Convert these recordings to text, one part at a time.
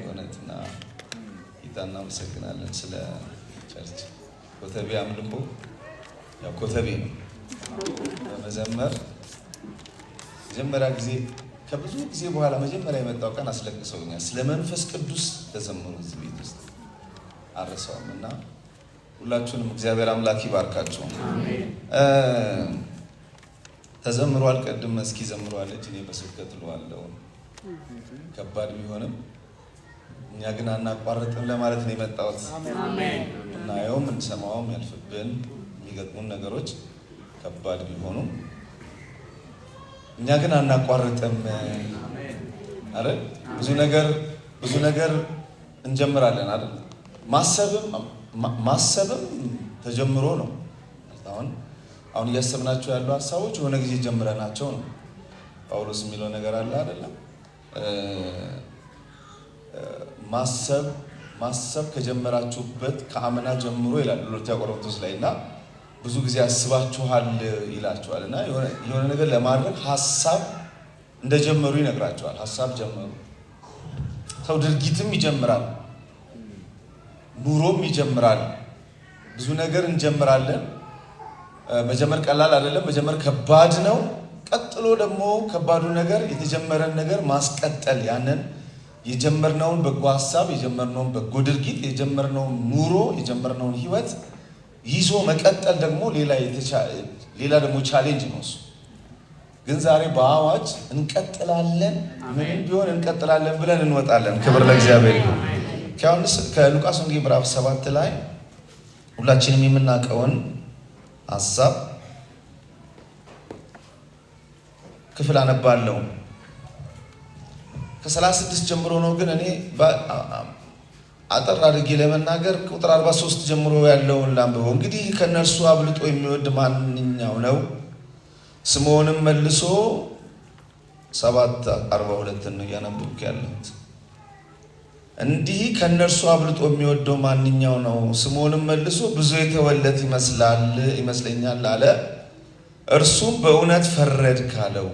እውነትና ይታና መሰግናለን ስለ ቸርች ኮተቤ አምልኮ ያው ኮተቤ ነው በመዘመር መጀመሪያ ጊዜ ከብዙ ጊዜ በኋላ መጀመሪያ የመጣው ቀን አስለቅሰውኛል ስለ መንፈስ ቅዱስ ተዘምሩ እዚህ ቤት ውስጥ አረሳውምና ሁላችሁንም እግዚአብሔር አምላክ ይባርካችሁ አሜን ተዘምሯል ቀድም እስኪ ዘምሯለች እኔ በስብከት ልዋለው ከባድ ቢሆንም እኛ ግን አናቋርጥም ለማለት ነው የመጣሁት አሜን እና ያውም እንሰማውም ያልፍብን የሚገጥሙን ነገሮች ከባድ ቢሆኑም እኛ ግን አናቋርጥም አሜን አይደል ብዙ ነገር እንጀምራለን አይደል ማሰብም ተጀምሮ ነው አሁን እያሰብናቸው ያለው ሐሳቦች የሆነ ጊዜ ጀምረናቸው ነው ጳውሎስ የሚለው ነገር አለ አይደለም ማሰብ ከጀመራችሁበት ከአመና ጀምሮ ይላል ሁለተኛ ቆሮንቶስ ላይና ብዙ ጊዜ አስባችኋል ይላችኋልና የሆነ ነገር ለማድረግ ሐሳብ እንደጀመሩ ይነግራቸዋል ሐሳብ ጀመሩ ሰው ድርጊትም ይጀምራል ኑሮም ይጀምራል ብዙ ነገር እንጀምራለን መጀመር ቀላል አይደለም መጀመር ከባድ ነው ቀጥሎ ደግሞ ከባዱ ነገር የተጀመረን ነገር ማስቀጠል ያንን የጀመርነውን በጎ ሐሳብ የጀመርነውን በጎ ድርጊት የጀመርነውን ኑሮ የጀመርነውን ህይወት ይዞ መቀጠል ደግሞ ሌላ ደግሞ ቻሌንጅ ነው ግን ዛሬ በአዋጅ እንቀጥላለን ምንም ቢሆን እንቀጥላለን ብለን እንወጣለን ክብር ለእግዚአብሔር ይሁን ከሉቃስ ወንጌል ምዕራፍ 7 ላይ ሁላችንም የምናውቀውን ሐሳብ ክፍል አነባለሁ ከ36 ጀምሮ ነው ግን እኔ አጠር አድርጌ ለመናገር ቁጥር 43 ጀምሮ ያለውን ላንብበው እንግዲህ ከነርሱ አብልጦ የሚወድ ማንኛው ነው ስምዖንም መልሶ 7:42 ነው ያነበብኩ ያለሁት እንዲህ ከነርሱ አብልጦ የሚወደው ማንኛው ነው ስምዖንም መልሶ ብዙ የተወለት ይመስለኛል አለ እርሱም በእውነት ፈረድክ አለው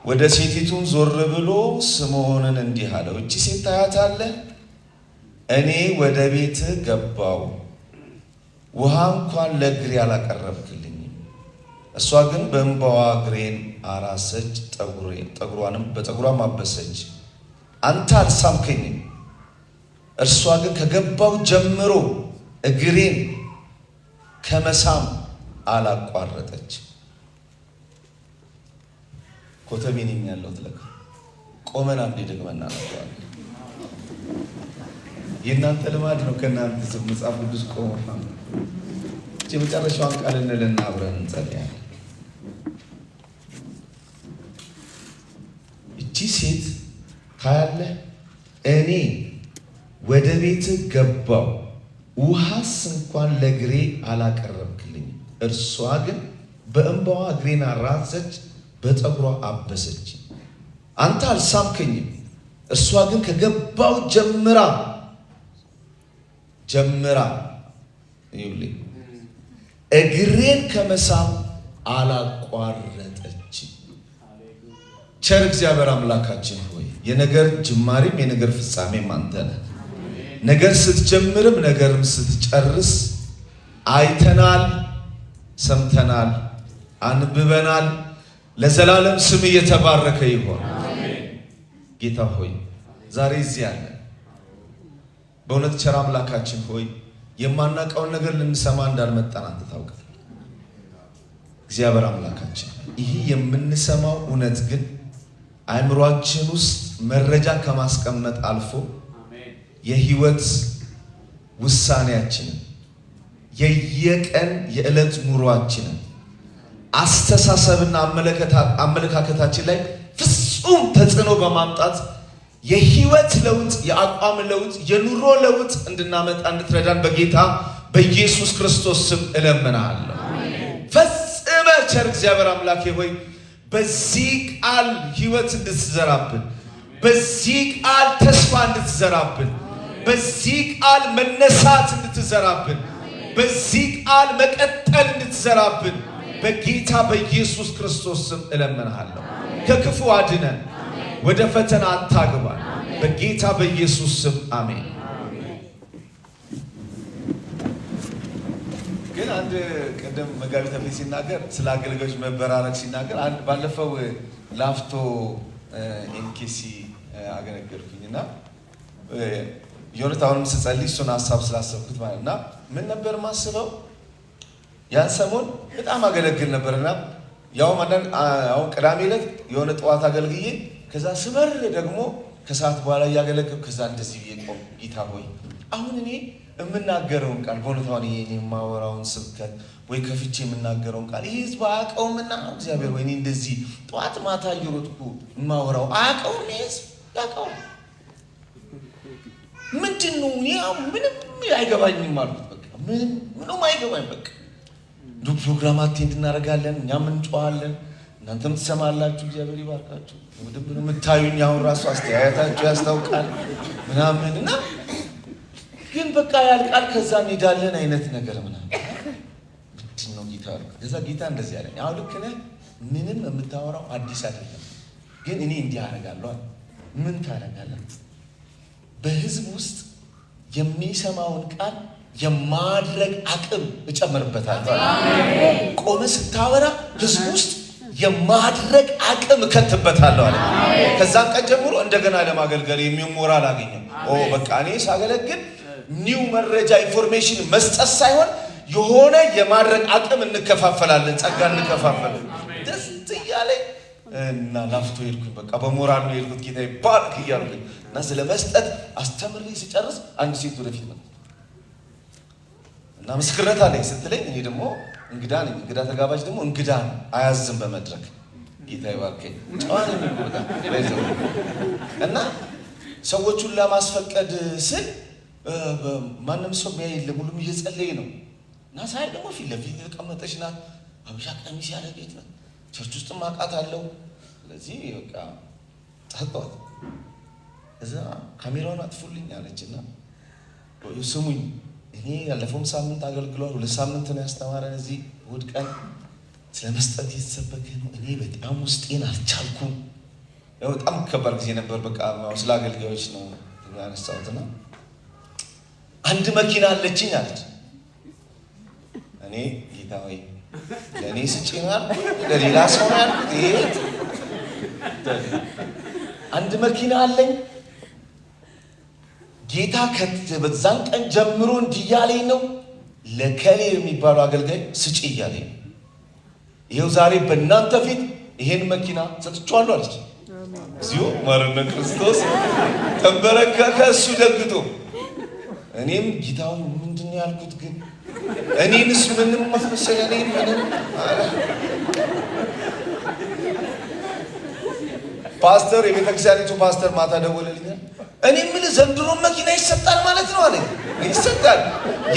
ወደ ሴቲቱም ዞር ብሎ ስምዖንን እንዲህ አለው እቺ ሴት ታያታለህ እኔ ወደ ቤት ገባው ውሃ እንኳን ለእግሬ አላቀረብክልኝም እሷ ግን በእንባዋ እግሬን አራሰች ጠጉሯንም በጠጉሯ ማበሰች አንተ አልሳምከኝም እርሷ ግን ከገባው ጀምሮ እግሬን ከመሳም አላቋረጠች ኮተቤንም ያለው ተለካ ቆመን አንዴ ደግመና እናቀዋለን የእናንተ ልማድ ነው ከእናንተ መጽሐፍ ቅዱስ ቆመን የመጨረሻውን ቃል እንልና አብረን እንጸልያለን እቺ ሴት ታያለህ እኔ ወደ ቤት ገባው ውሃስ እንኳን ለእግሬ አላቀረብክልኝ እርሷ ግን በእንባዋ እግሬን አራሰች በጠጉሯ አበሰች አንተ አልሳምከኝም እርሷ ግን ከገባው ጀምራ ይውልኝ እግሬን ከመሳም አላቋረጠች ቸር እግዚአብሔር አምላካችን ሆይ የነገር ጅማሬም የነገር ፍጻሜም አንተ ነህ ነገር ስትጀምርም ነገርም ስትጨርስ አይተናል ሰምተናል አንብበናል ለዘላለም ስም የተባረከ ይሁን አሜን ጌታ ሆይ ዛሬ እዚህ አለ በእውነት ቸር አምላካችን ሆይ የማናውቀውን ነገር ልንሰማ እንዳልመጣን አንተ ታውቃለህ እግዚአብሔር አምላካችን ይሄ የምንሰማው እውነት ግን አእምሮአችን ውስጥ መረጃ ከማስቀመጥ አልፎ የህይወት ውሳኔያችንን የየቀን የዕለት ኑሯችንን አስተሳሰብና አመለካከታችን ላይ ፍጹም ተጽዕኖ በማምጣት የህይወት ለውጥ የአቋም ለውጥ የኑሮ ለውጥ እንድናመጣ እንድትረዳን በጌታ በኢየሱስ ክርስቶስ ስም እለምናለሁ ፈጽመ ቸር እግዚአብሔር አምላኬ ሆይ በዚህ ቃል ህይወት እንድትዘራብን በዚህ ቃል ተስፋ እንድትዘራብን በዚህ ቃል መነሳት እንድትዘራብን በዚህ ቃል መቀጠል እንድትዘራብን በጌታ በኢየሱስ ክርስቶስ ስም እለምናለሁ ከክፉ አድነን ወደ ፈተና አታግባን በጌታ በኢየሱስ ስም አሜን። ግን አንድ ቀደም መጋቢ ተፈሪ ሲናገር ስለ አገልጋዮች መበራረክ ሲናገር አንድ ባለፈው ላፍቶ ኤምኬሲ አገለገልኩኝና ዮናታንም ስጸልይ እሱን ሀሳብ ስላሰብኩት ማለትና ምን ነበር ማስበው ያን ሰሞን በጣም አገለግል ነበርና ያው ማዳን አሁን ቅዳሜ ዕለት የሆነ ጠዋት አገልግዬ ከዛ ስበር ደግሞ ከሰዓት በኋላ ያገለግል ከዛ እንደዚህ ይቆም ጌታ ሆይ አሁን እኔ የምናገረውን ቃል በእውነታው እኔ የማወራውን ስብከት ወይ ከፍቼ የምናገረውን ቃል ይህ ህዝብ አያውቀውምና እግዚአብሔር ወይ እኔ እንደዚህ ጠዋት ማታ እየሮጥኩ የማወራው አያውቀውም ህዝብ ያውቀው ምንድን ነው ምንም አይገባኝም አልኩት። በቃ ምንም አይገባኝ በቃ ዱ ፕሮግራም አቴንድ እናደርጋለን እኛም እንጮሃለን እናንተም ትሰማላችሁ እግዚአብሔር ይባርካችሁ ወደብ ነው የምታዩኝ አሁን ራሱ አስተያየታችሁ ያስታውቃል ምናምን እና ግን በቃ ያልቃል ከዛ እንሄዳለን አይነት ነገር ምናምን ምንድን ነው ጌታ ከዛ ጌታ እንደዚህ ያለኝ አሁን ልክ ነህ ምንም የምታወራው አዲስ አይደለም ግን እኔ እንዲህ አደርጋለሁ ምን ታደርጋለህ በህዝብ ውስጥ የሚሰማውን ቃል የማድረግ አቅም እጨምርበታለሁ ቆመ ስታወራ ህዝብ ውስጥ የማድረግ አቅም እከትበታለሁ አለ ከዛን ቀን ጀምሮ እንደገና ለማገልገል የሚሞራል አገኘው በቃ እኔ ሳገለግል ኒው መረጃ ኢንፎርሜሽን መስጠት ሳይሆን የሆነ የማድረግ አቅም እንከፋፈላለን ጸጋ እንከፋፈላለን ደስ ይያለኝ እና ላፍቶ ሄድኩኝ በቃ በሞራል ነው የሄድኩት ጌታ ይባርክ እያልኩኝ እና ስለ መስጠት አስተምሬ ሲጨርስ አንድ ሴት ወደፊት መጣች እና ምስክርነት አለኝ ስትለኝ እኔ ደግሞ እንግዳ ነኝ እንግዳ ተጋባዥ ደግሞ እንግዳ ነው አያዝም በመድረክ ጌታ ይባርከኝ ጫዋን የሚወጣ ለይዘው እና ሰዎቹን ለማስፈቀድ ስል ማንም ሰው የሚያይል ሁሉም እየጸለየ ነው እና ሳይ ደግሞ ፊት ለፊት ተቀመጠች ናት አብሻ ቀሚስ ያለቤት ናት ቸርች ውስጥ ማቃት አለው ስለዚህ በቃ ታጣት እዛ ካሜራውን አጥፉልኝ አለችና ስሙኝ እኔ ያለፈው ሳምንት አገልግሏል 2 ሳምንት ነው ያስተማረን እዚህ እሑድ ቀን ስለመስጠት የተሰበከ ነው እኔ በጣም ውስጤን አልቻልኩም ያው በጣም ከባድ ጊዜ ነበር በቃ ስለ አገልጋዮች ነው ያነሳሁትና አንድ መኪና አለችኝ አለች እኔ ጌታ ሆይ ለኔ ስጪናል ለሌላ ሰው ያልኩት ይሄ አንድ መኪና አለኝ ጌታ በዛን ቀን ጀምሮ እንዲያለኝ ነው ለከሌ የሚባለው አገልጋይ ስጪ እያለኝ ይሄው ዛሬ በእናንተ ፊት ይሄን መኪና ሰጥቻለሁ አለች እዚሁ ማረነ ክርስቶስ ተንበረከከ እሱ ደግቶ እኔም ጌታው ምንድነው ያልኩት ግን እኔንስ ምንም መፈሰለኝ ምንም ፓስተር የቤተክርስቲያኒቱ ፓስተር ማታ ደወለልኝ እኔ ምን ዘንድሮ መኪና ይሰጣል ማለት ነው አለኝ ይሰጣል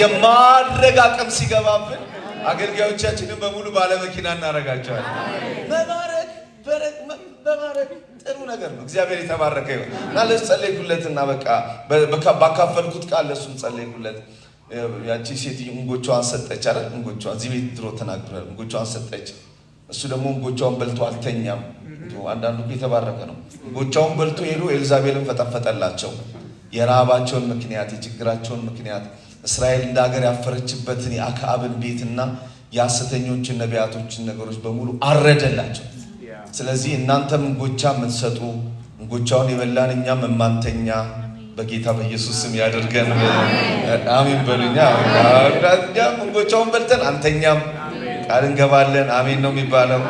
የማድረግ አቅም ሲገባብን አገልጋዮቻችንን በሙሉ ባለ መኪና እናረጋቸዋለን መባረክ ጥሩ ነገር ነው እግዚአብሔር የተባረከ ይሁን እና ለጸለይኩለትና በቃ ባካፈልኩት ቃል ለሱም ጸለይኩለት ያቺ ሴት እንጎቿን ሰጠች አይደል እንጎቿን እዚህ ቤት ድሮ ተናግሯል እንጎቿን ሰጠች እሱ ደግሞ እንጎቿን በልቶ አልተኛም አንዳንዱ የተባረከ ነው እንጎቿን በልቶ ሄዶ ኤልዛቤልን ፈጠፈጠላቸው የራባቸውን ምክንያት የችግራቸውን ምክንያት እስራኤል እንደ ሀገር ያፈረችበትን የአክዓብን ቤትና የሐሰተኞችን ነቢያቶችን ነገሮች በሙሉ አረደላቸው ስለዚህ እናንተም እንጎቻ የምትሰጡ እንጎቻውን የበላን እኛም የማንተኛ በጌታ በኢየሱስ ስም ያደርገን አሜን በሉኛ እኛም እንጎቻውን በልተን አንተኛም ቃል እንገባለን አሜን ነው የሚባለው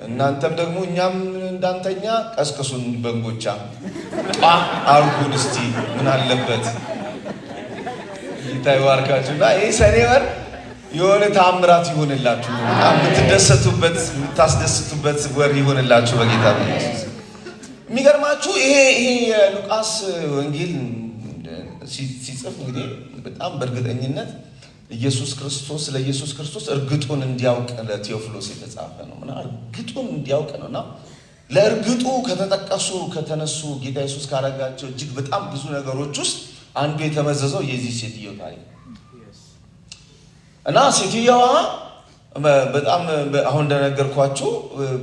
እናንተም ደግሞ እኛም እንዳንተኛ ቀስቅሱን በእንጎቻ አርጉን እስቲ ምን አለበት ጌታ ይባርካችሁና ይሄ ሰኔ ወር የሆነ ተአምራት ይሆንላችሁ የምትደሰቱበት የምታስደስቱበት ወር ይሆንላችሁ በጌታ በኢየሱስ የሚገርማችሁ ይሄ የሉቃስ ወንጌል ሲጽፍ እንግዲህ በጣም በእርግጠኝነት ኢየሱስ ክርስቶስ እርግጡን እንዲያውቅ ለቴዎፍሎስ የተጻፈ ነው እና እርግጡን እንዲያውቅ ነውና ለእርግጡ ከተነሱ ጌታ ኢየሱስ ካረጋቸው እጅግ በጣም ብዙ ነገሮች ውስጥ አንዱ የተመዘዘው የዚህ ሴትዮ ታሪክ እና ሴትዮዋ በጣም አሁን እንደነገርኳችሁ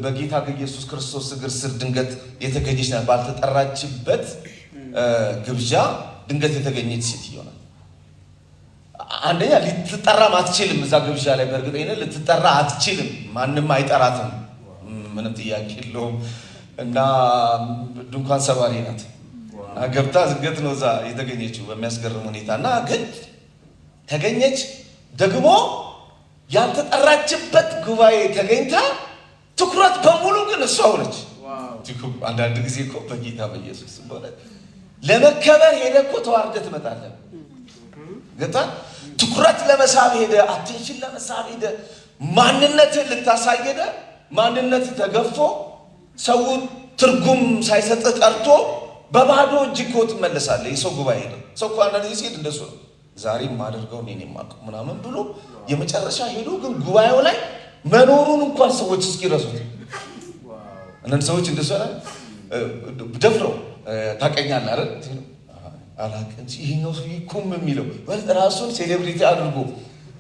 በጌታ ኢየሱስ ክርስቶስ እግር ስር ድንገት የተገኘች ናት ባልተጠራችበት ግብዣ ድንገት የተገኘች ሴትዮ ናት። አንደኛ ልትጠራ አትችልም። እዛ ግብዣ ላይ በእርግጠኝነት ልትጠራ አትችልም። ማንም አይጠራትም። ምንም ጥያቄ የለውም። እና ድንኳን ሰባሪ ናት። ገብታ ዝገት ነው እዛ የተገኘችው በሚያስገርም ሁኔታ። እና ግን ተገኘች። ደግሞ ያልተጠራችበት ጉባኤ ተገኝታ ትኩረት በሙሉ ግን እሷ ሆነች። አንዳንድ ጊዜ እኮ በጌታ በኢየሱስ በእውነት ለመከበር ሄደ እኮ ተዋርደ ትመጣለህ። ገታ ትኩረት ለመሳብ ሄደ፣ አቴንሽን ለመሳብ ሄደ፣ ማንነትን ልታሳይ ሄደ። ማንነት ተገፎ ሰው ትርጉም ሳይሰጥ ቀርቶ በባዶ እጅ እኮ ትመለሳለህ። የሰው ጉባኤ ሄደ። ሰው እኮ አንዳንድ ጊዜ እንደሱ ነው። ዛሬ የማደርገው እኔ የማውቀው ምናምን ብሎ የመጨረሻ ሄዶ ግን ጉባኤው ላይ መኖሩን እንኳን ሰዎች እስኪረሱት አንዳንድ ሰዎች እንደሱ ደፍረው ታውቀኛለህ አይደል? አላውቅም ይሄኛው ሰው ይኩም የሚለው ራሱን ሴሌብሪቲ አድርጎ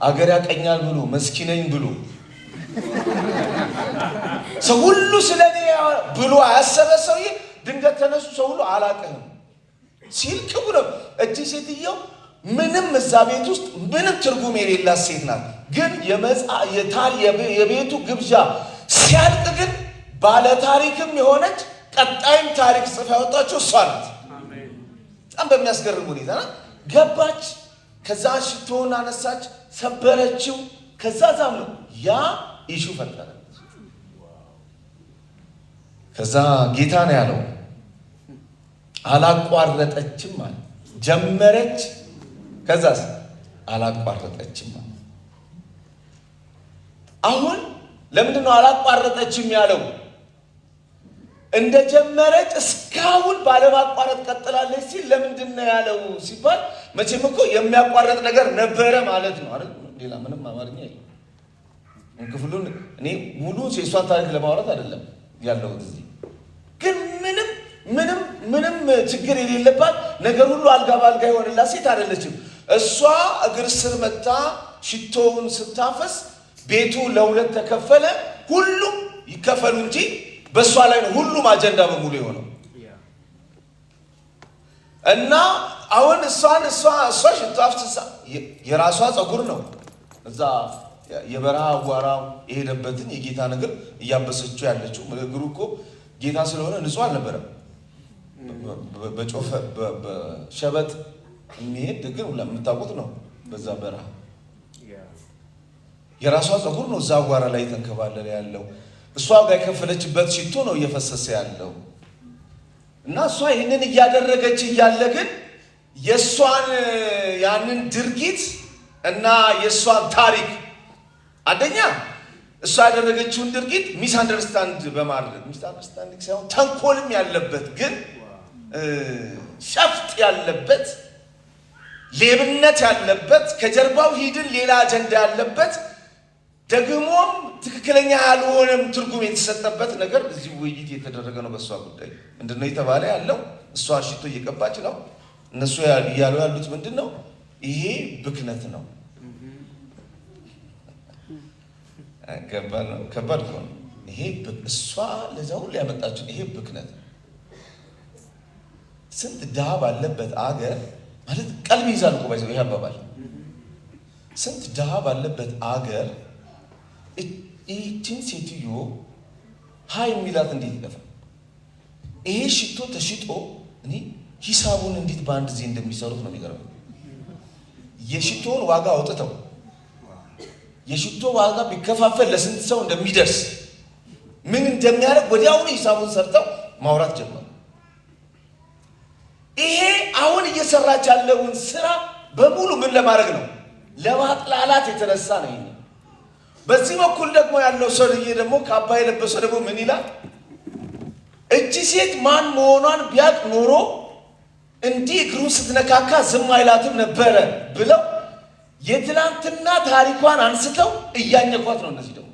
አገር ያቀኛል ብሎ መስኪነኝ ብሎ ሰው ሁሉ ስለኔ ብሎ አያሰበ ሰውዬ ድንገት ተነሱ ሰው ሁሉ አላውቅም ሲል ክብር እቺ ሴትየው ምንም እዛ ቤት ውስጥ ምንም ትርጉም የሌላት ሴት ናት። ግን የቤቱ ግብዣ ሲያልቅ ግን ባለ ታሪክም የሆነች ቀጣይም ታሪክ ጽፋ ያወጣችው እሷ ናት። በጣም በሚያስገርም ሁኔታ ገባች። ከዛ ሽቶውን አነሳች፣ ሰበረችው። ከዛ ዛም ነው ያ ኢሹ ፈጠረ። ከዛ ጌታ ነው ያለው አላቋረጠችም ማለት ጀመረች። ከዛስ አላቋረጠችም ማለት አሁን ለምንድነው አላቋረጠችም ያለው? እንደጀመረች እስካሁን ባለማቋረጥ ቀጥላለች ሲል ለምንድነው ያለው ሲባል መቼም እኮ የሚያቋርጥ ነገር ነበረ ማለት ነው አይደል? ሌላ ምንም አማርኛ የለም። ክፍሉን እኔ ሙሉ የእሷን ታሪክ ለማውራት አይደለም ያለው እዚህ። ግን ምንም ችግር የሌለባት ነገር ሁሉ አልጋ ባልጋ የሆነላት ሴት አይደለችም። እሷ እግር ስር መታ ሽቶውን ስታፈስ ቤቱ ለሁለት ተከፈለ። ሁሉም ይከፈሉ እንጂ በእሷ ላይ ነው ሁሉም አጀንዳ በሙሉ የሆነው። እና አሁን እሷ ሽቶ አፍስሳ የራሷ ጸጉር ነው እዛ የበረሃ አዋራው የሄደበትን የጌታ ነገር እያበሰችው ያለችው። እግሩ እኮ ጌታ ስለሆነ ንጹህ አልነበረም። በጮፈ በሸበጥ የሚሄድ ግን የምታውቁት ነው። በዛ በረሃ የራሷ ጸጉር ነው እዛ አዋራ ላይ ተንከባለለ ያለው። እሷ ጋር የከፈለችበት ሽቶ ነው እየፈሰሰ ያለው። እና እሷ ይህንን እያደረገች እያለ ግን የእሷን ያንን ድርጊት እና የእሷን ታሪክ አንደኛ እሷ ያደረገችውን ድርጊት ሚስ አንደርስታንድ በማድረግ ሚስ አንደርስታንዲንግ ሳይሆን ተንኮልም ያለበት ግን ሸፍጥ ያለበት ሌብነት ያለበት ከጀርባው ሂድን ሌላ አጀንዳ ያለበት ደግሞም ትክክለኛ ያልሆነም ትርጉም የተሰጠበት ነገር እዚህ ውይይት የተደረገ ነው። በእሷ ጉዳይ ምንድነው የተባለ ያለው? እሷ ሽቶ እየቀባች ነው። እነሱ እያሉ ያሉት ምንድነው? ይሄ ብክነት ነው። ከባድ ነው። ይሄ እሷ ለዛ ሁሉ ያመጣችው ይሄ ብክነት። ስንት ድሃ ባለበት አገር ማለት ቀልብ ይዛል እኮ ባይዘው ይሄ አባባል። ስንት ድሃ ባለበት አገር እቺን ሴትዮ ሃይ ሚላት እንዴት ይገፋ? ይሄ ሽቶ ተሽጦ እኔ ሂሳቡን እንዴት በአንድ ጊዜ እንደሚሰሩት ነው የሚገርመው። የሽቶውን ዋጋ አውጥተው የሽቶ ዋጋ ቢከፋፈል ለስንት ሰው እንደሚደርስ ምን እንደሚያደርግ ወዲያውኑ ሂሳቡን ሰርተው ማውራት ጀመሩ። ይሄ አሁን እየሰራች ያለውን ስራ በሙሉ ምን ለማድረግ ነው? ለማጥላላት የተነሳ ነው። ይሄ በዚህ በኩል ደግሞ ያለው ሰውዬ ደግሞ ካባ የለበሰው ደግሞ ምን ይላል? እቺ ሴት ማን መሆኗን ቢያቅ ኖሮ እንዲህ እግሩን ስትነካካ ዝም አይላትም ነበረ ብለው የትናንትና ታሪኳን አንስተው እያኘኳት ነው። እነዚህ ደግሞ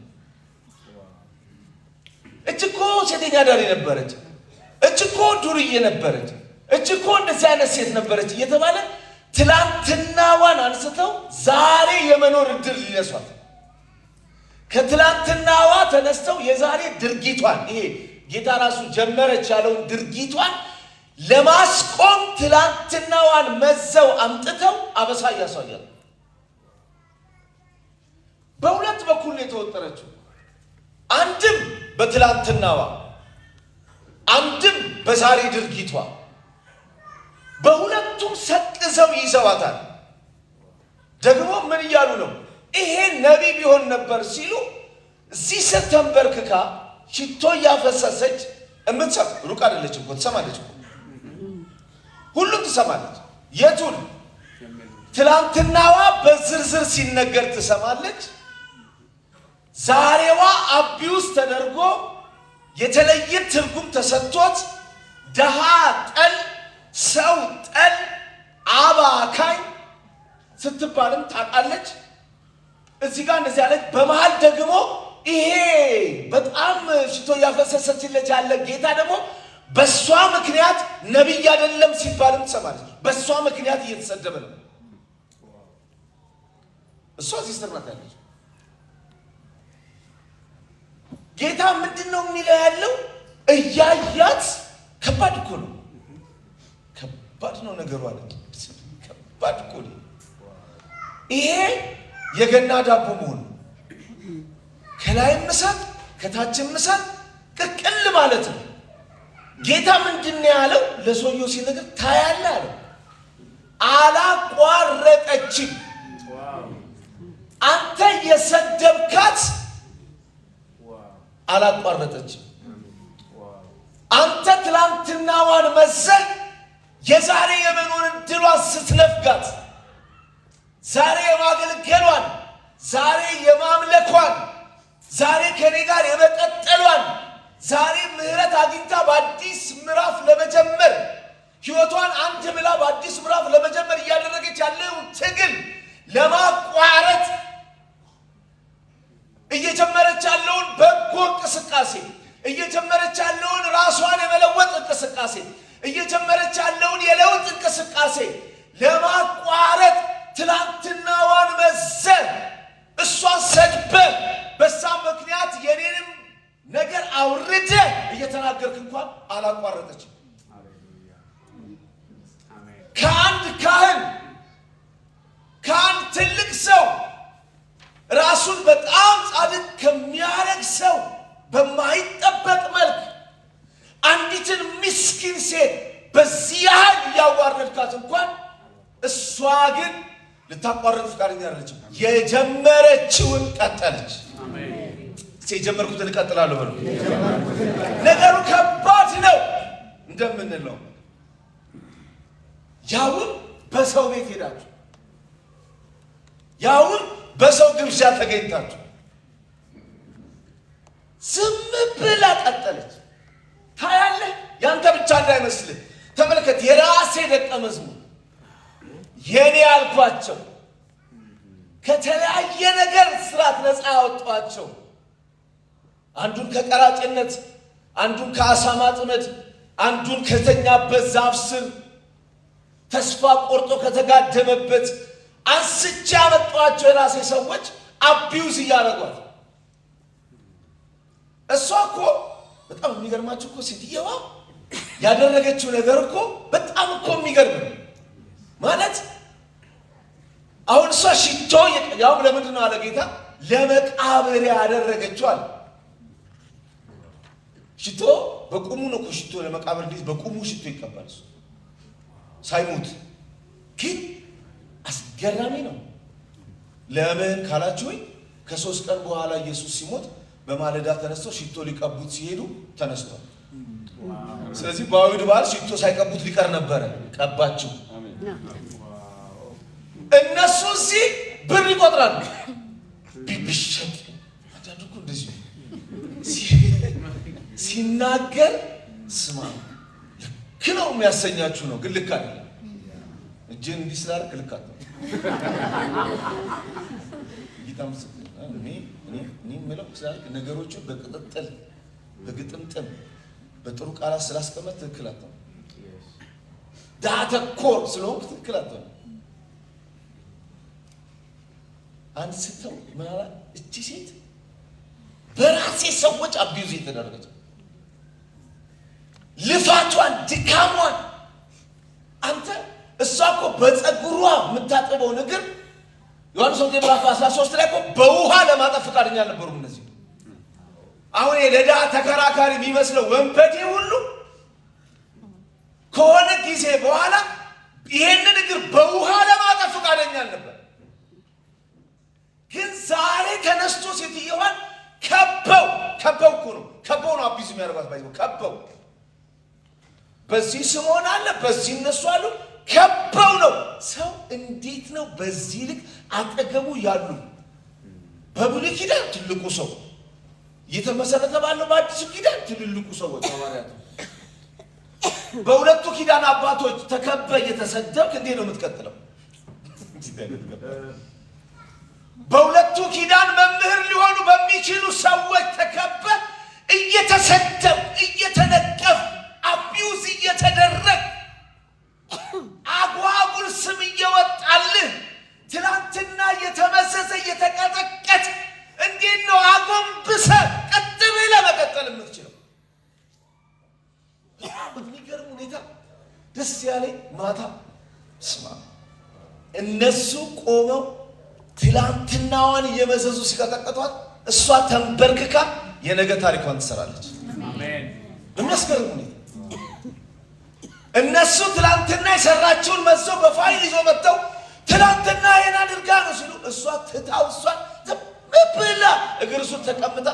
እችኮ ሴተኛ ዳሪ ነበረች፣ እችኮ ዱርዬ ነበረች፣ እችኮ እንደዚህ አይነት ሴት ነበረች እየተባለ ትላንትናዋን አንስተው ዛሬ የመኖር እድል ሊነሷት ከትላንትናዋ ተነስተው የዛሬ ድርጊቷን ይሄ ጌታ ራሱ ጀመረች ያለውን ድርጊቷን ለማስቆም ትላንትናዋን መዘው አምጥተው አበሳ ያሳያሉ። በሁለት በኩል ነው የተወጠረችው። አንድም በትላንትናዋ፣ አንድም በዛሬ ድርጊቷ። በሁለቱም ሰቅዘው ይዘዋታል። ደግሞ ምን እያሉ ነው? ይሄ ነቢይ ቢሆን ነበር ሲሉ እዚህ ስር ተንበርክካ ሽቶ እያፈሰሰች እምትሰማ ሩቅ አይደለች እኮ ትሰማለች እኮ ሁሉም ትሰማለች። የቱን? ትላንትናዋ በዝርዝር ሲነገር ትሰማለች። ዛሬዋ አቢውስ ተደርጎ የተለየ ትርጉም ተሰጥቶት ደሃ ጠል፣ ሰው ጠል፣ አባካኝ ስትባልም ታውቃለች። እዚህ ጋር እንደዚህ ያለች። በመሃል ደግሞ ይሄ በጣም ሽቶ ያፈሰሰችለት ያለ ጌታ ደግሞ በሷ ምክንያት ነቢይ አይደለም ሲባልም ትሰማለች። በሷ ምክንያት እየተሰደበ ነው። እሷ እዚህ ስር ናት ያለች። ጌታ ምንድነው የሚለው ያለው? እያያት ከባድ እኮ ነው። ከባድ ነው ነገሩ አለ። ከባድ እኮ ነው ይሄ የገና ዳቦ መሆኑ። ከላይም እሳት ከታችም እሳት ቅቅል ማለት ነው። ጌታ ምንድነው ያለው? ለሰውየው ሲነገር ታያለህ አለው። አላቋረጠችም። አንተ የሰደብካት አላቋረጠችም። አንተ ትላንትናዋን መሰል የዛሬ የመኖርን ድሏን ስትነፍጋት፣ ዛሬ የማገልገሏን፣ ዛሬ የማምለኳን፣ ዛሬ ከኔ ጋር የመቀጠሏን፣ ዛሬ ምህረት አግኝታ በአዲስ ምዕራፍ ለመጀመር ሕይወቷን አንድ ብላ በአዲስ ምዕራፍ ለመጀመር እያደረገች ያለው ትግል ለማቋረጥ እየጀመረች ያለውን በጎ እንቅስቃሴ፣ እየጀመረች ያለውን ራሷን የመለወጥ እንቅስቃሴ፣ እየጀመረች ያለውን የለውጥ እንቅስቃሴ ለማቋረጥ ትላንትናዋን መዘን እሷን ሰድበ በሳ ምክንያት የኔንም ነገር አውርደ እየተናገርክ እንኳን አላቋረጠችም። ከአንድ ካህን ከአንድ ትልቅ ሰው ራሱን በጣም ጻድቅ ከሚያደርግ ሰው በማይጠበቅ መልክ አንዲትን ምስኪን ሴት በዚህ ያህል እያዋረድካት እንኳን እሷ ግን ልታቋረጥ ፈቃደኛ አይደለችም። የጀመረችውን ቀጠለች። የጀመርኩትን እቀጥላለሁ ብሎ ነገሩ ከባድ ነው እንደምንለው። ያውን በሰው ቤት ሄዳችሁ፣ ያውን በሰው ግብዣ ተገኝታችሁ ዝም ብላ ቀጠለች። ታያለህ። ያንተ ብቻ እንዳይመስልህ ተመልከት። የራሴ ደቀ መዝሙር የኔ ያልኳቸው ከተለያየ ነገር ስራት ነፃ ያወጧቸው፣ አንዱን ከቀራጭነት፣ አንዱን ከአሳ ማጥመድ፣ አንዱን ከተኛበት ዛፍ ስር ተስፋ ቆርጦ ከተጋደመበት አንስቼ ያመጧቸው የራሴ ሰዎች አቢውዝ እያደረጓት። እሷ እኮ በጣም የሚገርማችሁ እኮ ሴትየዋ ያደረገችው ነገር እኮ በጣም እኮ የሚገርም ነው። ማለት አሁን እሷ ሽቶ ያው ለምንድን ነው አለ ጌታ ለመቃብር ያደረገችው አለ። ሽቶ በቁሙ ነው እኮ ሽቶ ለመቃብር እንዴት በቁሙ ሽቶ ይቀባል? እሱ ሳይሞት ግን አስገራሚ ነው። ለምን ካላችሁኝ ከ3 ቀን በኋላ ኢየሱስ ሲሞት በማለዳ ተነስቶ ሽቶ ሊቀቡት ሲሄዱ ተነስቷል። ስለዚህ በአይሁድ በዓል ሽቶ ሳይቀቡት ሊቀር ነበረ፣ ቀባቸው። እነሱ እዚህ ብር ይቆጥራሉ። ቢብሸት አዳድኩ እንደዚህ ሲናገር ስማ ልክ ነው የሚያሰኛችሁ ነው፣ ግን ልክ አይደለም። እጅን እንዲህ ስላደረክ ልክ አይደለም። ጌታም እኔ የምለው ስላልክ ነገሮችን በቅጥጥል በግጥምጥም በጥሩ ቃላት ስላስቀመጥ ትክክል አትሆንም። ዳተኮር ስለሆንክ ትክክል አትሆንም። አንስተው ምናልባት እቺ ሴት በራሴ ሰዎች አቢዩዝ የተደረገች ልፋቷን፣ ድካሟን፣ በፀጉሯ የምታጠበው ነገር ዮሐንስ ወንጌል ምዕራፍ 13 ላይ በውሃ ለማጠብ ፈቃደኛ አልነበሩም እነዚህ። አሁን የለዳ ተከራካሪ የሚመስለው ወንበዴ ሁሉ ከሆነ ጊዜ በኋላ ይሄንን እግር በውሃ ለማጠብ ፈቃደኛ አልነበር። ግን ዛሬ ተነስቶ ሴትየዋን ከበው እኮ ነው አቢዝ የሚያደርጓት ባይዘው ከበው በዚህ ስምዖን አለ በዚህ እነሱ አሉ ከበው ነው። ሰው እንዴት ነው በዚህ ልክ አጠገቡ ያሉ በብሉይ ኪዳን ትልቁ ሰው የተመሰረተ ባለው በአዲስ ኪዳን ትልልቁ ሰዎች ሐዋርያት በሁለቱ ኪዳን አባቶች ተከበ እየተሰደብክ እንዴት ነው የምትቀጥለው? በሁለቱ ኪዳን መምህር ሊሆኑ በሚችሉ ሰዎች ተከበ እየተሰደብ እየተነቀፍ አቢውዝ እየተደረግ አጓጉል ስም እየወጣልህ ትናንትና እየተመሰሰ እየተቀጠቀጥ እንዴት ነው አጎንብሰ ቀጥ ብለህ መቀጠል የምትችለው? በሚገርም ሁኔታ ደስ ያለኝ ማታ ስማ እነሱ ቆመው ትላንትናዋን እየመዘዙ ሲቀጠቀጧት እሷ ተንበርክካ የነገ ታሪኳን ትሰራለች። አሜን። በሚያስገርም ሁኔታ እነሱ ትላንትና የሰራችውን መዘው በፋይል ይዞ መጥተው ትላንትና የና አድርጋ ነው ሲሉ እሷ ትታው እሷ ብላ እግር ሱት ተቀምጣ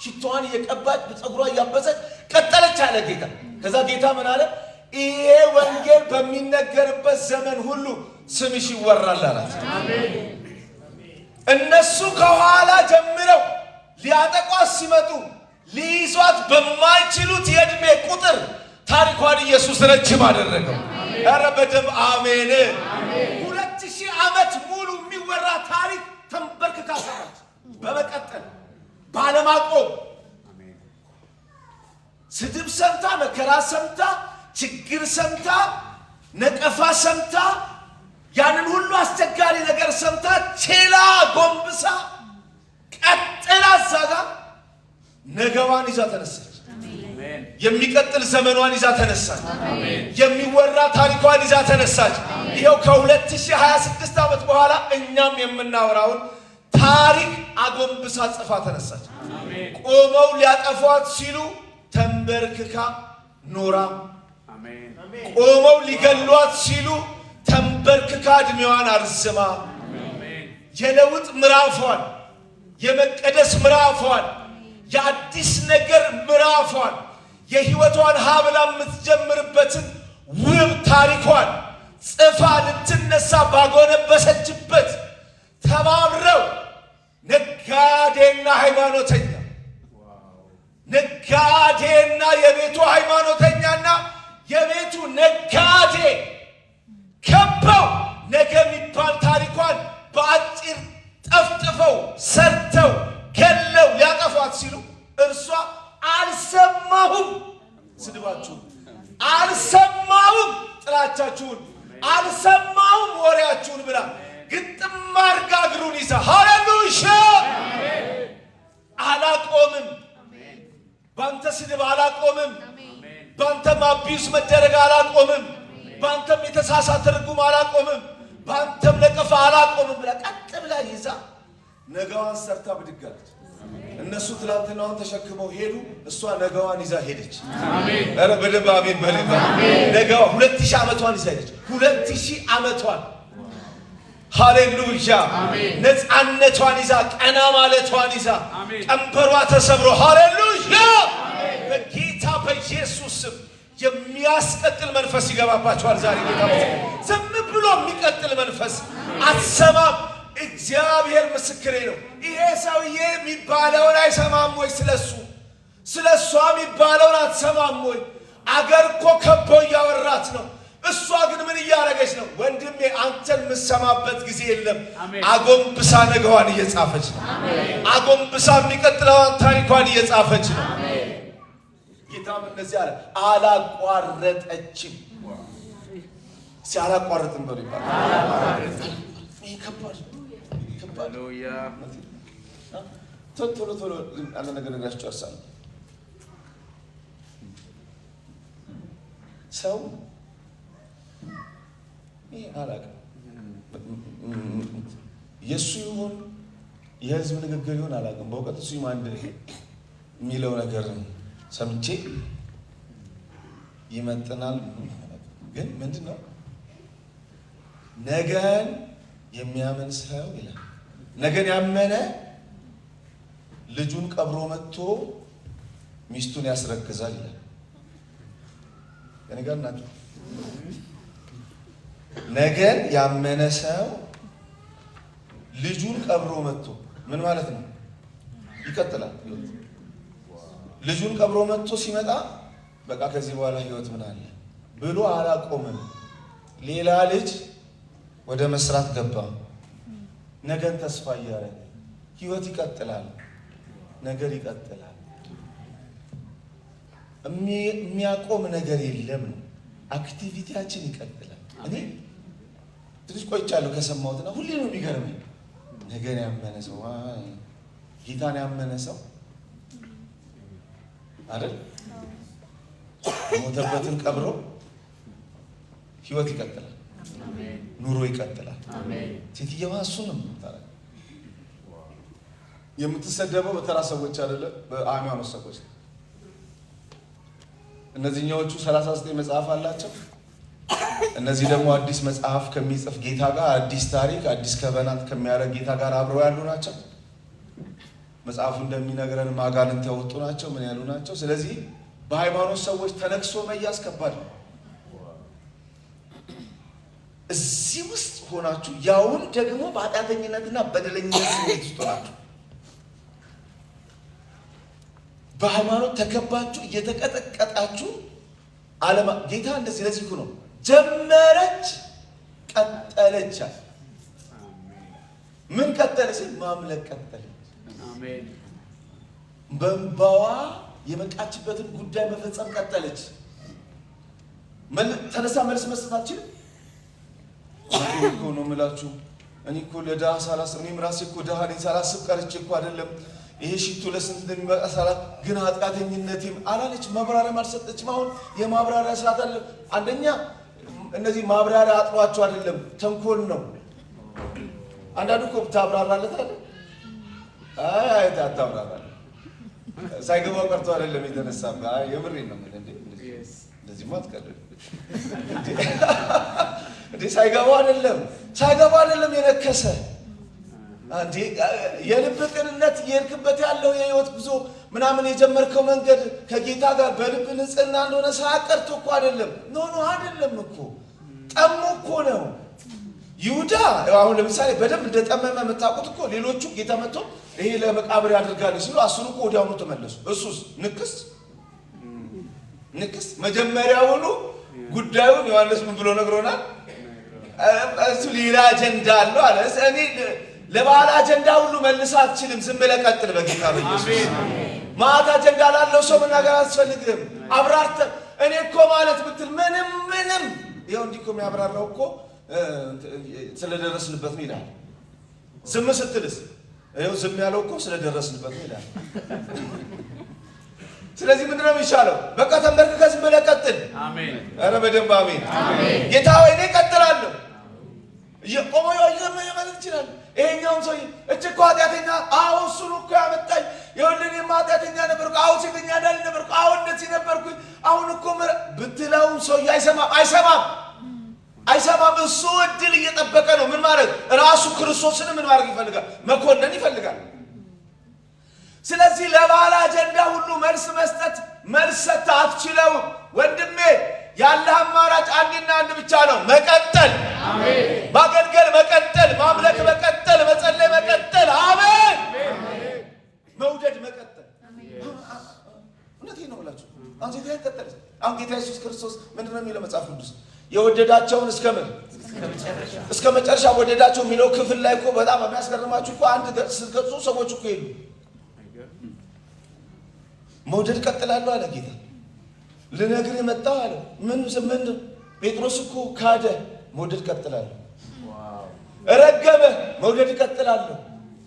ሽቷን እየቀባች በፀጉሯ እያበሰች ቀጠለች አለ ጌታ። ከዛ ጌታ ምን አለ? ይሄ ወንጌል በሚነገርበት ዘመን ሁሉ ስምሽ ይወራል አላት። አሜን። እነሱ ከኋላ ጀምረው ሊያጠቋት ሲመጡ ሊይዟት በማይችሉት የእድሜ ቁጥር ታሪኳን ኢየሱስ ረጅም አደረገው። ኧረ በደም አሜን። 2000 ዓመት ሙሉ የሚወራ ታሪክ ተንበርክካ ሰራች። በመቀጠል ባለማቆም ስድብ ሰምታ መከራ ሰምታ ችግር ሰምታ ነቀፋ ሰምታ ያንን ሁሉ አስቸጋሪ ነገር ሰምታ ቼላ ጎንብሳ ቀጥላ ዛጋ ነገዋን ይዛ ተነሳች። አሜን። የሚቀጥል ዘመኗን ይዛ ተነሳች። አሜን። የሚወራ ታሪኳን ይዛ ተነሳች። ይሄው ከ2026 ዓመት በኋላ እኛም የምናወራውን ታሪክ አጎንብሳ ጽፋ ተነሳች። አሜን። ቆመው ሊያጠፏት ሲሉ ተንበርክካ ኖራ። አሜን። ቆመው ሊገሏት ሲሉ ተንበርክካ እድሜዋን አርዝማ የለውጥ ምዕራፏን የመቀደስ ምዕራፏን የአዲስ ነገር ምዕራፏን የህይወቷን ሀብላ የምትጀምርበትን ውብ ታሪኳን ጽፋ ልትነሳ ባጎነበሰችበት ተባብረው ነጋዴና ሃይማኖተኛ ነጋዴና የቤቱ ሃይማኖተኛና የቤቱ ነጋዴ ከበው ነገ የሚባል ታሪኳን በአጭር ጠፍጥፈው ሰርተው ገለው ሊያጠፏት ሲሉ እርሷ አልሰማሁም ስድባችሁን፣ አልሰማሁም ጥላቻችሁን፣ አልሰማሁም ወሬያችሁን ብላ ግጥም አድርጋ እግሩን ይዛ ሃሌሉያ አላቆምም። ባንተ ስድብ አላቆምም። ባንተም አቢዩስ መደረግ አላቆምም። ባንተም የተሳሳተ ትርጉም አላቆምም። ባንተም ነቀፋ አላቆምም ብላ ቀጥ ብላ ይዛ ነገዋን ሰርታ ብድግ አለች። እነሱ ትላንትናዋን ተሸክመው ሄዱ፣ እሷ ነገዋን ይዛ ሄደች። አሜን። ኧረ በደንብ አሜን በለኝ። ነገዋ 2000 ዓመቷን ይዛ ሄደች። 2000 ዓመቷን ሃሌሉያ ነፃነቷን ይዛ ቀና ማለቷን ይዛ ቀንበሯ ተሰብሮ ሃሌሉያ በጌታ በኢየሱስ ስም የሚያስቀጥል መንፈስ ይገባባቸዋል ዛሬ። ጌታ ዝም ብሎ የሚቀጥል መንፈስ አትሰማም። እግዚአብሔር ምስክሬ ነው። ይሄ ሰውዬ የሚባለውን አይሰማም ወይ? ስለሷ የሚባለውን አትሰማም ወይ? አገር እኮ ከቦ እያወራት ነው። እሷ ግን ምን እያደረገች ነው? ወንድሜ አንተን የምሰማበት ጊዜ የለም። አጎንብሳ ነገዋን እየጻፈች ነው። አጎንብሳ የሚቀጥለዋን ታሪኳን እየጻፈች ነው። ጌታም እንደዚህ አለ፣ አላቋረጠችም። ሲያላቋረጥም በሉ ይባላል። አላቋረጠችም። ይሄ ከባድ ሃሌሉያ። ቶሎ አንድ ነገር ነግራችሁ ጨርሳለሁ። ሰው አላውቅም። የሱ ይሁን የህዝብ ንግግር ይሁን አላውቅም። በእውቀት እሱ አንድ የሚለው ነገር ሰምቼ ይመጥናል። ግን ምንድነው ነገን የሚያምን ሰው ይላል። ነገን ያመነ ልጁን ቀብሮ መጥቶ ሚስቱን ያስረግዛል ይላል። ከነገር ናቸው። ነገን ያመነ ሰው ልጁን ቀብሮ መጥቶ ምን ማለት ነው? ይቀጥላል። ልጁን ቀብሮ መጥቶ ሲመጣ በቃ ከዚህ በኋላ ህይወት ምን አለ ብሎ አላቆምም። ሌላ ልጅ ወደ መስራት ገባ። ነገን ተስፋ እያደረገ ህይወት ይቀጥላል። ነገር ይቀጥላል። የሚያቆም ነገር የለም። አክቲቪቲያችን ይቀጥላል። እኔ ትንሽ ቆይቻለሁ ከሰማሁትና ሁሌ ነው የሚገርመኝ። ነገን ያመነ ሰው ጌታን ያመነ ሰው አይደል ሞተበትን ቀብሮ ህይወት ይቀጥላል። ኑሮ ይቀጥላል። ሴትየዋ እሱንም የምትሰደበው በተራ ሰዎች አይደለም፣ በሃይማኖት ሰዎች። እነዚህኛዎቹ 39 መጽሐፍ አላቸው። እነዚህ ደግሞ አዲስ መጽሐፍ ከሚጽፍ ጌታ ጋር አዲስ ታሪክ አዲስ ከበናት ከሚያደርግ ጌታ ጋር አብረው ያሉ ናቸው። መጽሐፉ እንደሚነግረን ማጋንንት ያወጡ ናቸው። ምን ያሉ ናቸው? ስለዚህ በሃይማኖት ሰዎች ተነክሶ መያዝ ከባድ ነው። እዚህ ውስጥ ሆናችሁ ያውን ደግሞ በኃጢአተኝነትና በደለኝነት ስሜት ውስጥ ሆናችሁ በሃይማኖት ተከባችሁ እየተቀጠቀጣችሁ ዓለም ጌታ እንደዚህ ለዚህ እኮ ነው ጀመረች ቀጠለች። ምን ቀጠለች? ማምለክ ቀጠለች። አሜን። በእንባዋ የመጣችበትን ጉዳይ መፈጸም ቀጠለች። ተነሳ መልስ መስጠት አትችልም እኮ ነው የምላችሁ። እኔ እኮ ለድሃ ሳላስብ እኔም ራሴ እኮ ድሃ ነኝ ሳላስብ ቀርቼ እኮ አይደለም ይሄ ሽቱ ለስንት እንደሚመጣ ሳላት ግን ኃጢአተኝነቴም አላለች። ማብራሪያም አልሰጠችም። አሁን የማብራሪያ ሰዓት አለ። አንደኛ እነዚህ ማብራሪያ አጥሯቸው አይደለም ተንኮል ነው። አንዳንዱ እኮ ታብራራለት አለ። አይ ታብራራለት ሳይገባው ቀርቶ አይደለም የተነሳም። አይ የምሬን ነው ማለት እንደዚህ ማትቀደም እንዴ ሳይገባው አይደለም የነከሰ አንዴ የልብ ቅንነት የርክበት ያለው የህይወት ጉዞ ምናምን የጀመርከው መንገድ ከጌታ ጋር በልብ ንጽህና እንደሆነ ሳያቀርቶ እኮ አይደለም። ኖ አይደለም እኮ ጠሙ እኮ ነው። ይሁዳ አሁን ለምሳሌ በደንብ እንደጠመመ የምታውቁት እኮ ሌሎቹ ጌታ መጥቶ ይሄ ለመቃብር ያደርጋል ሲሉ አስሩ እኮ ወዲያውኑ ተመለሱ። እሱስ ንክስ መጀመሪያውኑ ጉዳዩን ዮሐንስ ምን ብሎ ነግሮናል? እሱ ሌላ አጀንዳ አለው አለ። እኔ ለባለ አጀንዳ ሁሉ መልስ አትችልም። ዝም ብለህ ቀጥል በጌታ በኢየሱስ። ማታ አጀንዳ ላለው ሰው መናገር አያስፈልግም። አብራርተ እኔ እኮ ማለት ብትል ምንም ይኸው እንዲህ እኮ የሚያብራራው እኮ ስለደረስንበት ነው ይላል። ዝም ስትልስ ይኸው ዝም ያለው እኮ ስለደረስንበት ነው ይላል። ስለዚህ ምንድነው የሚሻለው? በቃ ተንበርክከህ ዝም ብለህ ቀጥል። አሜን። ኧረ በደንብ አሜን። ጌታ ሆይ እኔ እቀጥላለሁ። የቆሞ ማለት ይችላል። ይሄኛውም ሰው እኮ ኃጢአተኛ፣ አዎ እሱን እኮ ያመጣኝ ይኸውልህ እኔማ ኃጢአተኛ ነበርኩ፣ አዎ ሴተኛ አዳሪ ነበርኩ፣ አዎ እንደዚህ ነበርኩኝ፣ አሁን እኮ ብትለውም ሰውዬው አይሰማም። እሱ እድል እየጠበቀ ነው። ምን ማለት ራሱ ክርስቶስን ምን ማድረግ ይፈልጋል? መኮነን ይፈልጋል። ስለዚህ ለባለ አጀንዳ ሁሉ መልስ መስጠት መልስ ሰጥተህ አትችለውም ወንድሜ። ያለ አማራጭ አንድና አንድ ብቻ ነው፣ መቀጠል። አሜን። ማገልገል መቀጠል፣ ማምለክ መቀጠል፣ መጸለይ መቀጠል። አሜን። መውደድ መቀጠል። እውነቴን ነው ብላችሁ አሁን ጌታ ይቀጥላል። አሁን ጌታ ኢየሱስ ክርስቶስ ምንድነው የሚለው መጽሐፍ ቅዱስ? የወደዳቸውን እስከ መጨረሻ ወደዳቸው የሚለው ክፍል ላይ እኮ በጣም የሚያስገርማችሁ እኮ አንድ ገጹ ሰዎች እኮ ይሉ መውደድ ቀጥላለሁ አለ ጌታ። ልነግርህ መጣሁ አለ። ምን ጴጥሮስ እኮ ካደ። መውደድ ቀጥላለሁ። ረገመ። መውደድ ቀጥላለሁ።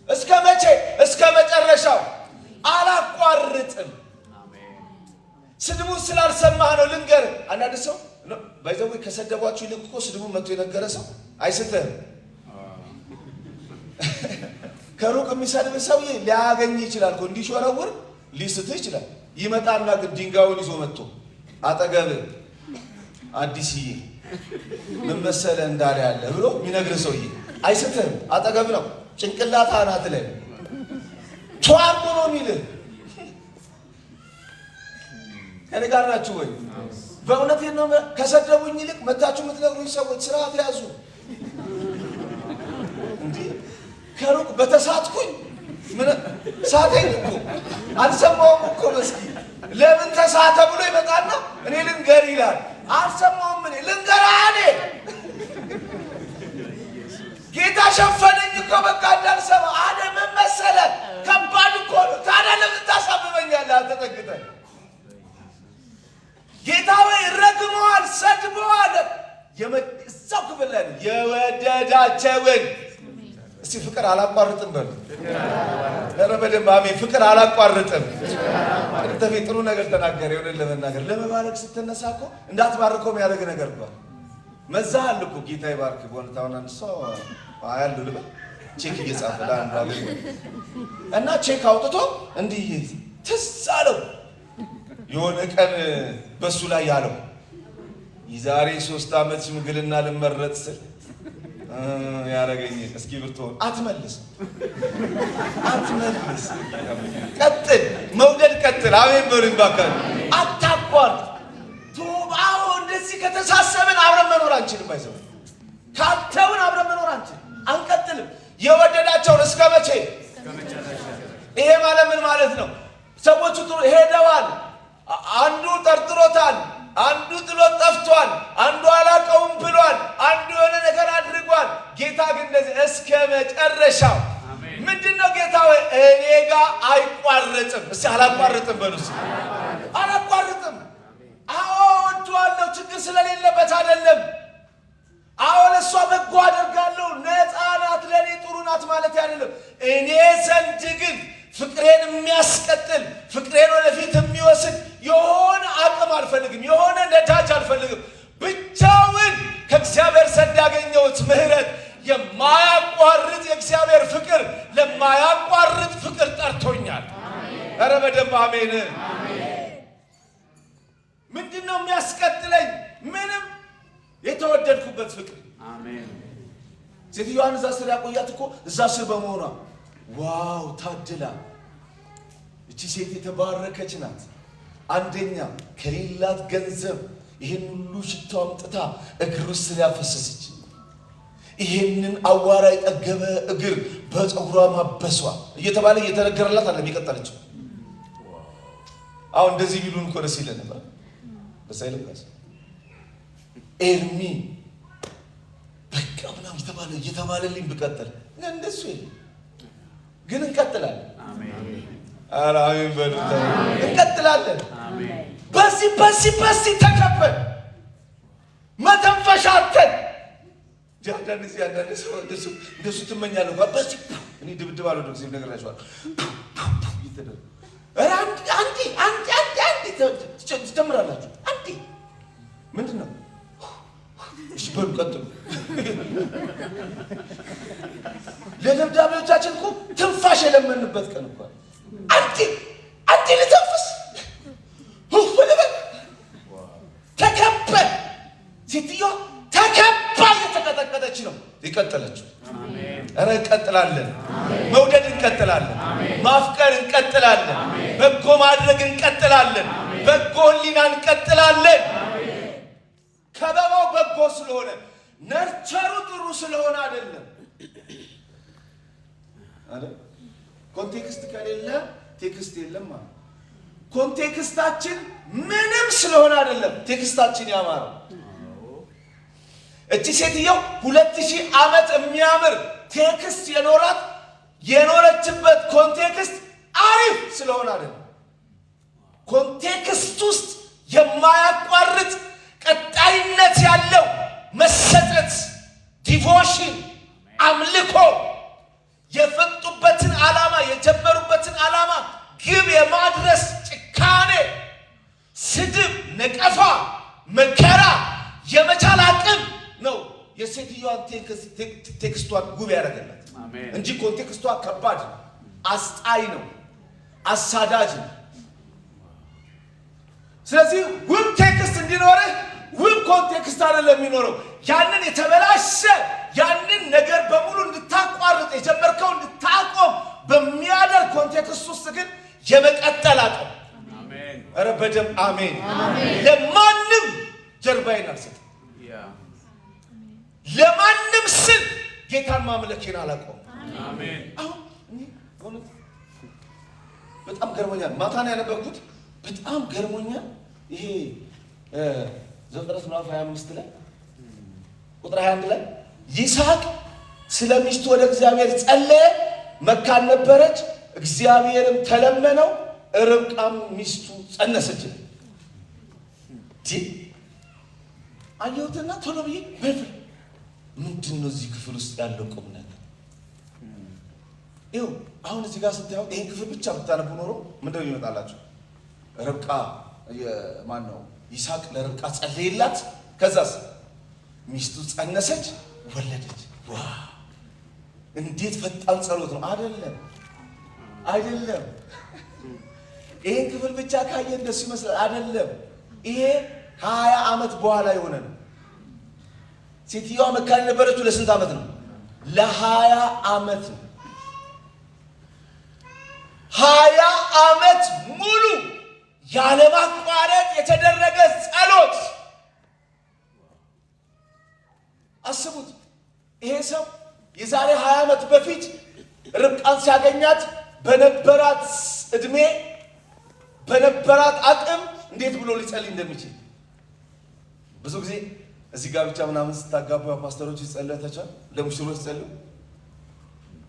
እስከ መቼ? እስከ መጨረሻው አላቋርጥም። ስድቡን ስላልሰማህ ነው። ልንገርህ፣ አንዳንድ ሰው ባይዘው ከሰደቧችሁ ይልቅ እኮ ስድቡ መጥቶ የነገረ ሰው አይስትህም። ከሩቅ የሚሰድብ ሰውዬ ሊያገኝ ይችላል እኮ እንዲሾረውር ሊስትህ ይችላል። ይመጣና ግን ድንጋዩን ይዞ መጥቶ አጠገብ አዲስዬ ምን መሰለህ እንዳለ ያለ ብሎ የሚነግር ሰውዬ አይስትህም። አጠገብ ነው፣ ጭንቅላት አናት ላይ ቷርቆ ነው የሚልህ። እኔ ጋር ናችሁ ወይ? በእውነት ነው። ከሰደቡኝ ይልቅ መታችሁ የምትነግሩኝ ሰዎች ስርዓት ያዙ። እንዴ ከሩቅ በተሳትኩኝ ምን ሳተኝ እኮ አልሰማውም እኮ መስኪ ለምን ተሳተ ብሎ ይመጣና እኔ ልንገር ይላል። አልሰማውም እኔ ልንገር አለ። ጌታ ሸፈነኝ እኮ በቃ እንዳልሰማ አለ። ምን መሰለህ ከባድ እኮ ነው። ታዲያ ለምን ታሳብበኛለህ? አልተጠግተህ ጌታ ወይ ረግመዋል፣ ሰድበዋል። እዛው ክፍል ላይ የወደዳቸውን እስቲ ፍቅር አላቋርጥም በሉ። ኧረ በደንብ አሜን። ፍቅር አላቋርጥም። ተፌ ጥሩ ነገር ተናገር። የሆነ ለመናገር ለመባረክ ስትነሳ እኮ እንዳትባርከው የሚያደርግ ነገር እኮ መዛሃል እኮ። ጌታ ይባርክ። በእውነት አሁን አንድ ሰው አያሉ ልበል ቼክ እየጻፈ ለአንዱ አገኘ እና ቼክ አውጥቶ እንዲህ ትዝ አለው የሆነ ቀን በሱ ላይ ያለው የዛሬ 3 ዓመት ሽምግልና ልመረጥ ስል ያረገኝ እስኪ ብርቱን አትመልስ፣ ቀጥል፣ መውደድ ቀጥል። አሜን በሉኝ ባካችሁ። አታቋርጥ። ቶባው እንደዚህ ከተሳሰብን አብረን መኖር አንችልም። አይዘው ካልተውን አብረን መኖር አንችልም፣ አንቀጥልም። የወደዳቸውን እስከ መቼ? ይሄ ማለት ምን ማለት ነው? ሰዎቹ ሄደዋል። አንዱ ጠርጥሮታል፣ አንዱ ጥሎት ጠፍቷል፣ አንዱ አላቀውም ብሏል፣ አንዱ የሆነ ነገር አድርጓል። ጌታ ግን እንደዚህ እስከ መጨረሻው ምንድነው? ጌታ ወይ እኔ ጋር አይቋረጥም። እስቲ አላቋርጥም በሉስ። አላቋርጥም። አዎ ወደዋለሁ፣ ችግር ስለሌለበት አይደለም። አዎ ለሷ በጎ አደርጋለሁ፣ ነፃ ናት፣ ለኔ ጥሩ ናት ማለት አይደለም። እኔ ዘንድ ግን ፍቅሬን የሚያስቀጥል ፍቅሬን ወደፊት የሚወስድ የሆነ አቅም አልፈልግም፣ የሆነ ነዳጅ አልፈልግም። ብቻውን ከእግዚአብሔር ዘንድ ያገኘሁት ምሕረት የማያቋርጥ የእግዚአብሔር ፍቅር ለማያቋርጥ ፍቅር ጠርቶኛል። ኧረ በደንብ አሜን። ምንድን ነው የሚያስቀጥለኝ? ምንም የተወደድኩበት ፍቅር። ሴትዮዋን እዛ ስር ያቆያት እኮ እዛ ስር በመሆኗ ዋው ታድላ። እቺ ሴት የተባረከች ናት። አንደኛ ከሌላት ገንዘብ ይሄን ሁሉ ሽቶ አምጥታ እግሩ ስር ያፈሰሰች፣ ይሄንን አዋራ የጠገበ እግር በፀጉሯ ማበሷ እየተባለ እየተነገረላት አለ የሚቀጠለችው። አሁን እንደዚህ ቢሉን እኮ ደስ ይለን ነበር። በሳይለም ጋር ኤርሚ በቃ ምናምን እየተባለልኝ ብቀጥል እንደሱ የለም። ግን እንቀጥላለን። ኧረ አሜን በሉት። እንቀጥላለን። በዚህ ተከበን መተንፈሻ አተን አንዳንድ ሰው እንደሱ ትመኛለህ። በዚህ እኔ ድብድብ አልወደም ጊዜ ነገራቸዋል። አንዴ ትጀምራላችሁ። አንዴ ምንድን ነው? እሺ በሉ ቀጥሉ። ለደብዳቤዎቻችን እኮ ትንፋሽ የለመንበት ቀን እኮ አንዴ ልተንፍስ ተከበን። ሴትዮዋ ተከባ እየተቀጠቀጠች ነው የቀጠለችው። ኧረ እንቀጥላለን። መውደድ እንቀጥላለን። ማፍቀር እንቀጥላለን። በጎ ማድረግ እንቀጥላለን። በጎ ሕሊና እንቀጥላለን። ከበባው በጎ ስለሆነ ነርቸሩ ጥሩ ስለሆነ አይደለም። ኮንቴክስት ከሌለ ቴክስት የለም ማለት። ኮንቴክስታችን ምንም ስለሆነ አይደለም ቴክስታችን ያማረው። እቺ ሴትየው 2000 ዓመት የሚያምር ቴክስት የኖረችበት ኮንቴክስት አሪፍ ስለሆነ አይደለም። ኮንቴክስት ውስጥ የማያቋርጥ ቀጣይነት ያለው መሰጠት፣ ዲቮሽን፣ አምልኮ የፈጡበትን ዓላማ የጀመሩበትን ዓላማ ግብ የማድረስ ጭካኔ፣ ስድብ፣ ነቀፋ፣ መከራ፣ የሴትዮዋን ቴክስቷን ጉብ ያደረገላት እንጂ ኮንቴክስቷ ከባድ ነው፣ አስጣይ ነው፣ አሳዳጅ ነው። ስለዚህ ውብ ቴክስት እንዲኖርህ ውብ ኮንቴክስት አይደለም የሚኖረው። ያንን የተበላሸ ያንን ነገር በሙሉ እንድታቋርጥ የጀመርከው እንድታቆም በሚያደርግ ኮንቴክስት ውስጥ ግን የመቀጠል አቅም አሜን። ኧረ በደምብ አሜን። ለማንም ጀርባዬን አልሰጥም፣ ለማንም ስል ጌታን ማምለኬን አላቆም። አሜን። አሁን በጣም ገርሞኛል። ማታ ነው ያነበብኩት። በጣም ገርሞኛል። ይሄ ዘፍጥረት ምዕራፍ 25 ላይ ቁጥር 21 ላይ ይስሐቅ ስለ ሚስቱ ወደ እግዚአብሔር ጸለየ፣ መካን ነበረች፣ እግዚአብሔርም ተለመነው፣ ርብቃም ሚስቱ ጸነሰች። አየሁትና ቶሎ ብዬ ምንድን ነው እዚህ ክፍል ውስጥ ያለው ቁም ነገር? ይኸው አሁን እዚህ ጋር ስታዩት ይህን ክፍል ብቻ ብታነቡ ኖሮ ምንድን ነው ይመጣላችሁ? ርብቃ ማን ነው? ይስሐቅ ለርብቃ ጸለየላት፣ ከዛስ ሚስቱ ጸነሰች፣ ወለደች። ዋ እንዴት ፈጣን ጸሎት ነው! አይደለም። ይሄን ክፍል ብቻ ካየ እንደሱ ይመስላል። አይደለም። ይሄ 20 ዓመት በኋላ የሆነ ነው። ሴትዮዋ መካን የነበረችው ለስንት ዓመት ነው? ለ20 ዓመት ነው። 20 ዓመት ሙሉ ያለማቋረጥ የተደረገ ጸሎት። አስቡት። ይሄ ሰው የዛሬ 20 ዓመት በፊት ርብቃን ሲያገኛት በነበራት እድሜ በነበራት አቅም እንዴት ብሎ ሊጸልይ እንደሚችል ብዙ ጊዜ እዚህ ጋር ብቻ ምናምን ስታጋቡ ፓስተሮች ይጸልያታቸዋል። ለሙሽሮች ይጸልዩ፣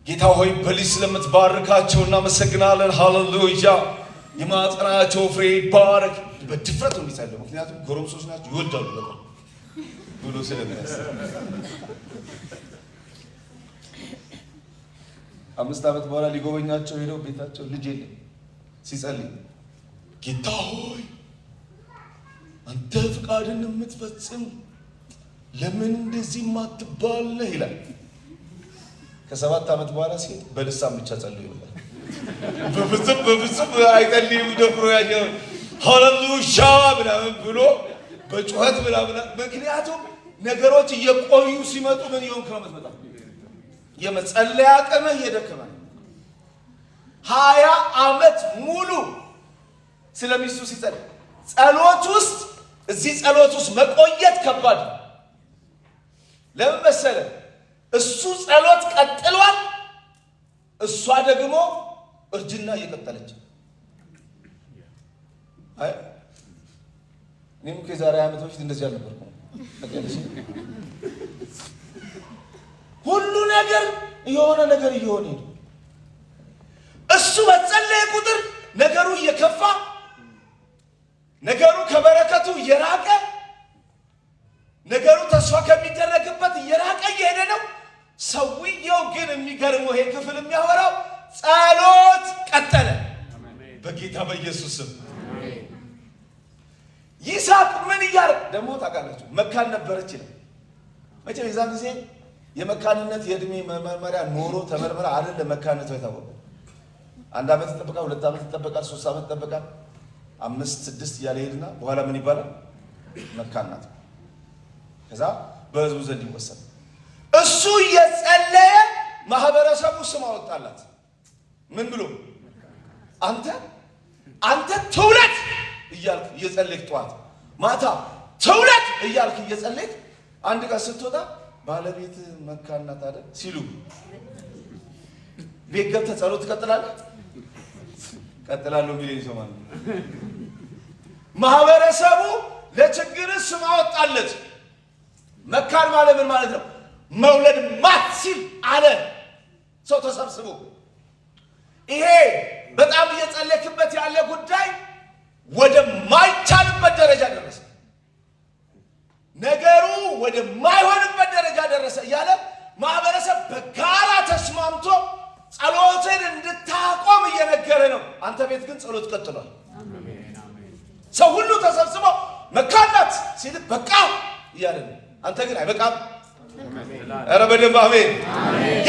ጌታ ሆይ በልጅ ስለምትባርካቸው እናመሰግናለን፣ ሃሌሉያ፣ የማጽናቸው ፍሬ ይባረክ። በድፍረት ነው የሚጸልዩ፣ ምክንያቱም ጎረምሶች ናቸው፣ ይወዳሉ በጣም ብሎ ስለሚያስብ 5 ዓመት በኋላ ሊጎበኛቸው ሄደው ቤታቸው ልጅ የለም ሲጸልይ ጌታ ሆይ አንተ ፍቃድን የምትፈጽም ለምን እንደዚህ ማትባልህ ይላል። ከ7 ዓመት በኋላ ሴት በልሳን ብቻ ጸልዩ ይላል። በፍጹም አይጸልይም ደፍሮ ያኛው ሃሌሉያ ምናምን ብሎ በጩኸት ምናምን። ምክንያቱም ነገሮች እየቆዩ ሲመጡ ምን ይሆን ከመጣ የመጸለያ አቅምህ እየደከመ 20 ዓመት ሙሉ ስለሚስቱ ሲጸልይ ጸሎት ውስጥ እዚህ ጸሎት ውስጥ መቆየት ከባድ ነው። ለምን መሰለህ? እሱ ጸሎት ቀጥሏል፣ እሷ ደግሞ እርጅና እየቀጠለች። አይ እኔም ከዛሬ ዓመት በፊት እንደዚህ አልነበርኩም። ሁሉ ነገር የሆነ ነገር እየሆነ ነው። እሱ በጸለየ ቁጥር ነገሩ እየከፋ ነገሩ ከበረከቱ እየራቀ ነገሩ ተስፋ ከሚደረግበት እየራቀ እየሄደ ነው። ሰውየው ግን የሚገርመው ይሄ ክፍል የሚያወራው ጸሎት ቀጠለ። በጌታ በኢየሱስ ስም ይስሐቅ ምን እያለ ደግሞ ታውቃላችሁ፣ መካን ነበረች ይላል። መቼም የዛን ጊዜ የመካንነት የእድሜ መመሪያ ኖሮ ተመርመራ አይደለም መካንነቷ የታወቀው። 1 ዓመት ይጠበቃል፣ 2 ዓመት ይጠበቃል፣ 3 ዓመት ይጠበቃል፣ 5 6 እያለ ሄድና በኋላ ምን ይባላል? መካን ናት። ከዛ በህዝቡ ዘንድ ይወሰን። እሱ እየጸለየ ማህበረሰቡ ስም አወጣላት። ምን ብሎ? አንተ ትውለት እያልክ እየጸለይክ ጠዋት ማታ ትውለት እያልክ እየጸለይክ አንድ ቀን ስትወጣ ባለቤት መካን ናት አይደል ሲሉ ቤት ገብተህ ጸሎት ትቀጥላለህ? ቀጥላለሁ የሚል ይሰማል። ማህበረሰቡ ለችግር ስም አወጣለት። መካን ማለት ምን ማለት ነው? መውለድ ማትችል አለ ሰው ተሰብስቦ። ይሄ በጣም እየጸለይክበት ያለ ጉዳይ ወደ ማይቻልበት ደረጃ ደረሰ። ነገሩ ወደ ማይሆንበት ደረጃ ደረሰ እያለ ማህበረሰብ በጋራ ተስማምቶ ጸሎትን እንድታቆም እየነገረ ነው። አንተ ቤት ግን ጸሎት ቀጥሏል። ሰው ሁሉ ተሰብስቦ መካን ናት ሲል በቃ እያለ ነው። አንተ ግን አይበቃም ኧረ በደንብ አሜን።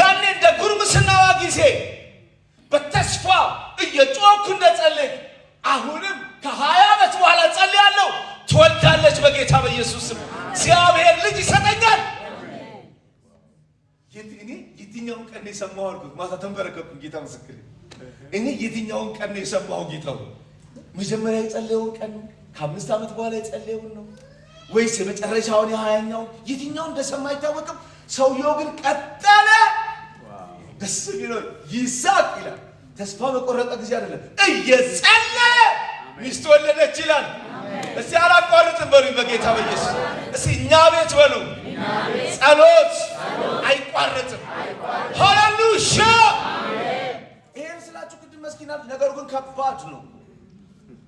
ያኔ እንደ ጉርምስናዋ ጊዜ በተስፋ እየጮኩ እንደጸለይኩ አሁንም ከ20 ዓመት በኋላ ጸልያለሁ። ትወልዳለች በጌታ በኢየሱስ ስም። እግዚአብሔር ልጅ ይሰጠኛል። እኔ የትኛውን ቀን የሰማሁ አልኩት። ማታ ተንበረከኩ። ጌታ ምስክሬ። እኔ የትኛውን ቀን የሰማሁ ጌታው መጀመሪያ የጸለየውን ቀን ከ5 ዓመት በኋላ የጸለየውን ነው ወይስ የመጨረሻውን የ20ኛው? የትኛው እንደሰማ አይታወቅም። ሰውየው ግን ቀጠለ። ደስ ይለው ይሳቅ ይላል። ተስፋ በቆረጠ ጊዜ አይደለም እየጸለየ ሚስት ወለደች ይላል። እስቲ አላቋርጥም በሉ በጌታ በኢየሱስ። እስቲ እኛ ቤት በሉ ጸሎት አይቋረጥም። ሃሌሉያ። ይሄን ስላችሁ ቅድም መስኪናት ነገሩ ግን ከባድ ነው።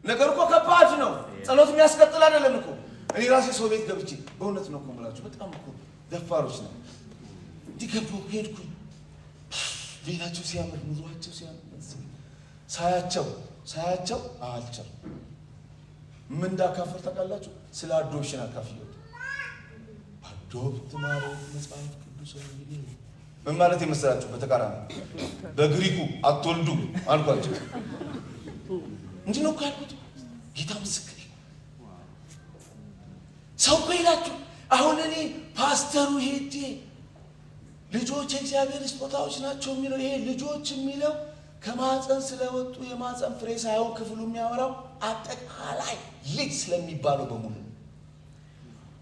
ነገሩ እኮ ከባድ ነው። ጸሎት የሚያስቀጥል አይደለም እኮ። እኔ ራሴ ሰው ቤት ገብቼ በእውነት ነው እኮ የምላችሁ በጣም እኮ ደፋሮች ነው። እንዲገባው ሄድኩኝ። ቤታቸው ሲያምር፣ ኑሯቸው ሲያምር ሳያቸው አልቻል ምን እንዳካፈል ታውቃላችሁ? ስለ አዶፕሽን አካፍየው። አዶፕት ማለት መጽሐፍ ቅዱስ እንግዲህ ምን ማለት ይመስላችሁ? በተቃራኒ በግሪኩ አትወልዱ አልኳቸው እንጂ ነው ካልኩት። ጌታ ምስክሬ። ሰው ቆይላችሁ አሁን እኔ ፓስተሩ ሄጄ ልጆች የእግዚአብሔር ስጦታዎች ናቸው የሚለው ይሄ ልጆች የሚለው ከማህፀን ስለወጡ የማህፀን ፍሬ ሳይሆን ክፍሉ የሚያወራው አጠቃላይ ልጅ ስለሚባለው በሙሉ።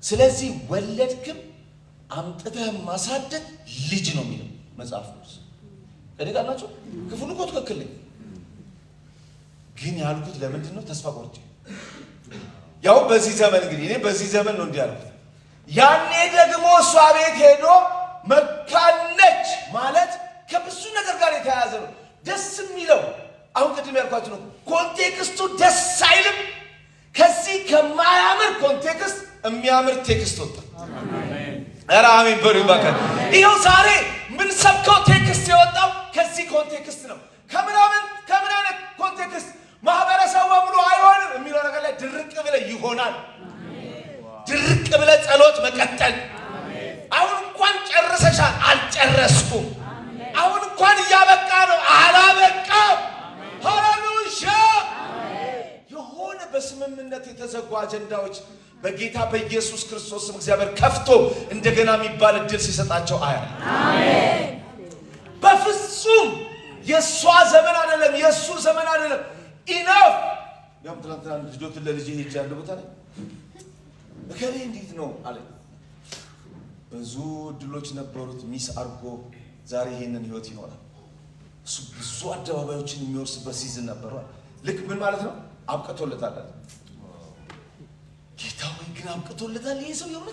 ስለዚህ ወለድክም አምጥተህ ማሳደግ ልጅ ነው የሚለው መጽሐፍ ቅዱስ። ከደጋናችሁ ክፍሉ እኮ ትክክል ነው። ግን ያልኩት ለምንድን ነው? ተስፋ ቆርጬ ያው በዚህ ዘመን እንግዲህ እኔ በዚህ ዘመን ነው እንዲህ ያልኩት። ያኔ ደግሞ እሷ ቤት ሄዶ መካነች ማለት ከብዙ ነገር ጋር የተያያዘ ነው። ደስ የሚለው አሁን ቅድም ያልኳችሁ ነው። ኮንቴክስቱ ደስ አይልም። ከዚህ ከማያምር ኮንቴክስት የሚያምር ቴክስት ወጣ። ኧረ አሜን በሉ ይባካል። ይኸው ዛሬ ምን ሰብከው ቴክስት የወጣው ከዚህ ኮንቴክስት ነው። ከምን አይነት ኮንቴክስት? ማህበረሰቡ በሙሉ አይሆንም የሚለው ነገር ላይ ድርቅ ብለ ይሆናል። ድርቅ ብለ ጸሎት መቀጠል። አሁን እንኳን ጨርሰሻል፣ አልጨረስኩም። አሁን እንኳን እያበቃ ነው፣ አላበቃም። ሃሌሉያ። የሆነ በስምምነት የተዘጉ አጀንዳዎች በጌታ በኢየሱስ ክርስቶስ ስም እግዚአብሔር ከፍቶ እንደገና የሚባል እድል ሲሰጣቸው አያል። አሜን። በፍጹም የሷ ዘመን አይደለም፣ የሱ ዘመን አይደለም። ኢናፍ ያም ትናንትና ልጆትን ለልጄ ሄጄ ያለ ቦታ ላይ እከሌ እንዴት ነው አለ። ብዙ እድሎች ነበሩት ሚስ አርጎ ዛሬ ይሄንን ህይወት ይኖራል። እሱ ብዙ አደባባዮችን የሚወርስበት ሲዝን ነበረ። ልክ ምን ማለት ነው? አብቅቶለታል። ጌታ ወይ ግን አብቅቶለታል ይሄ ሰው የሆነ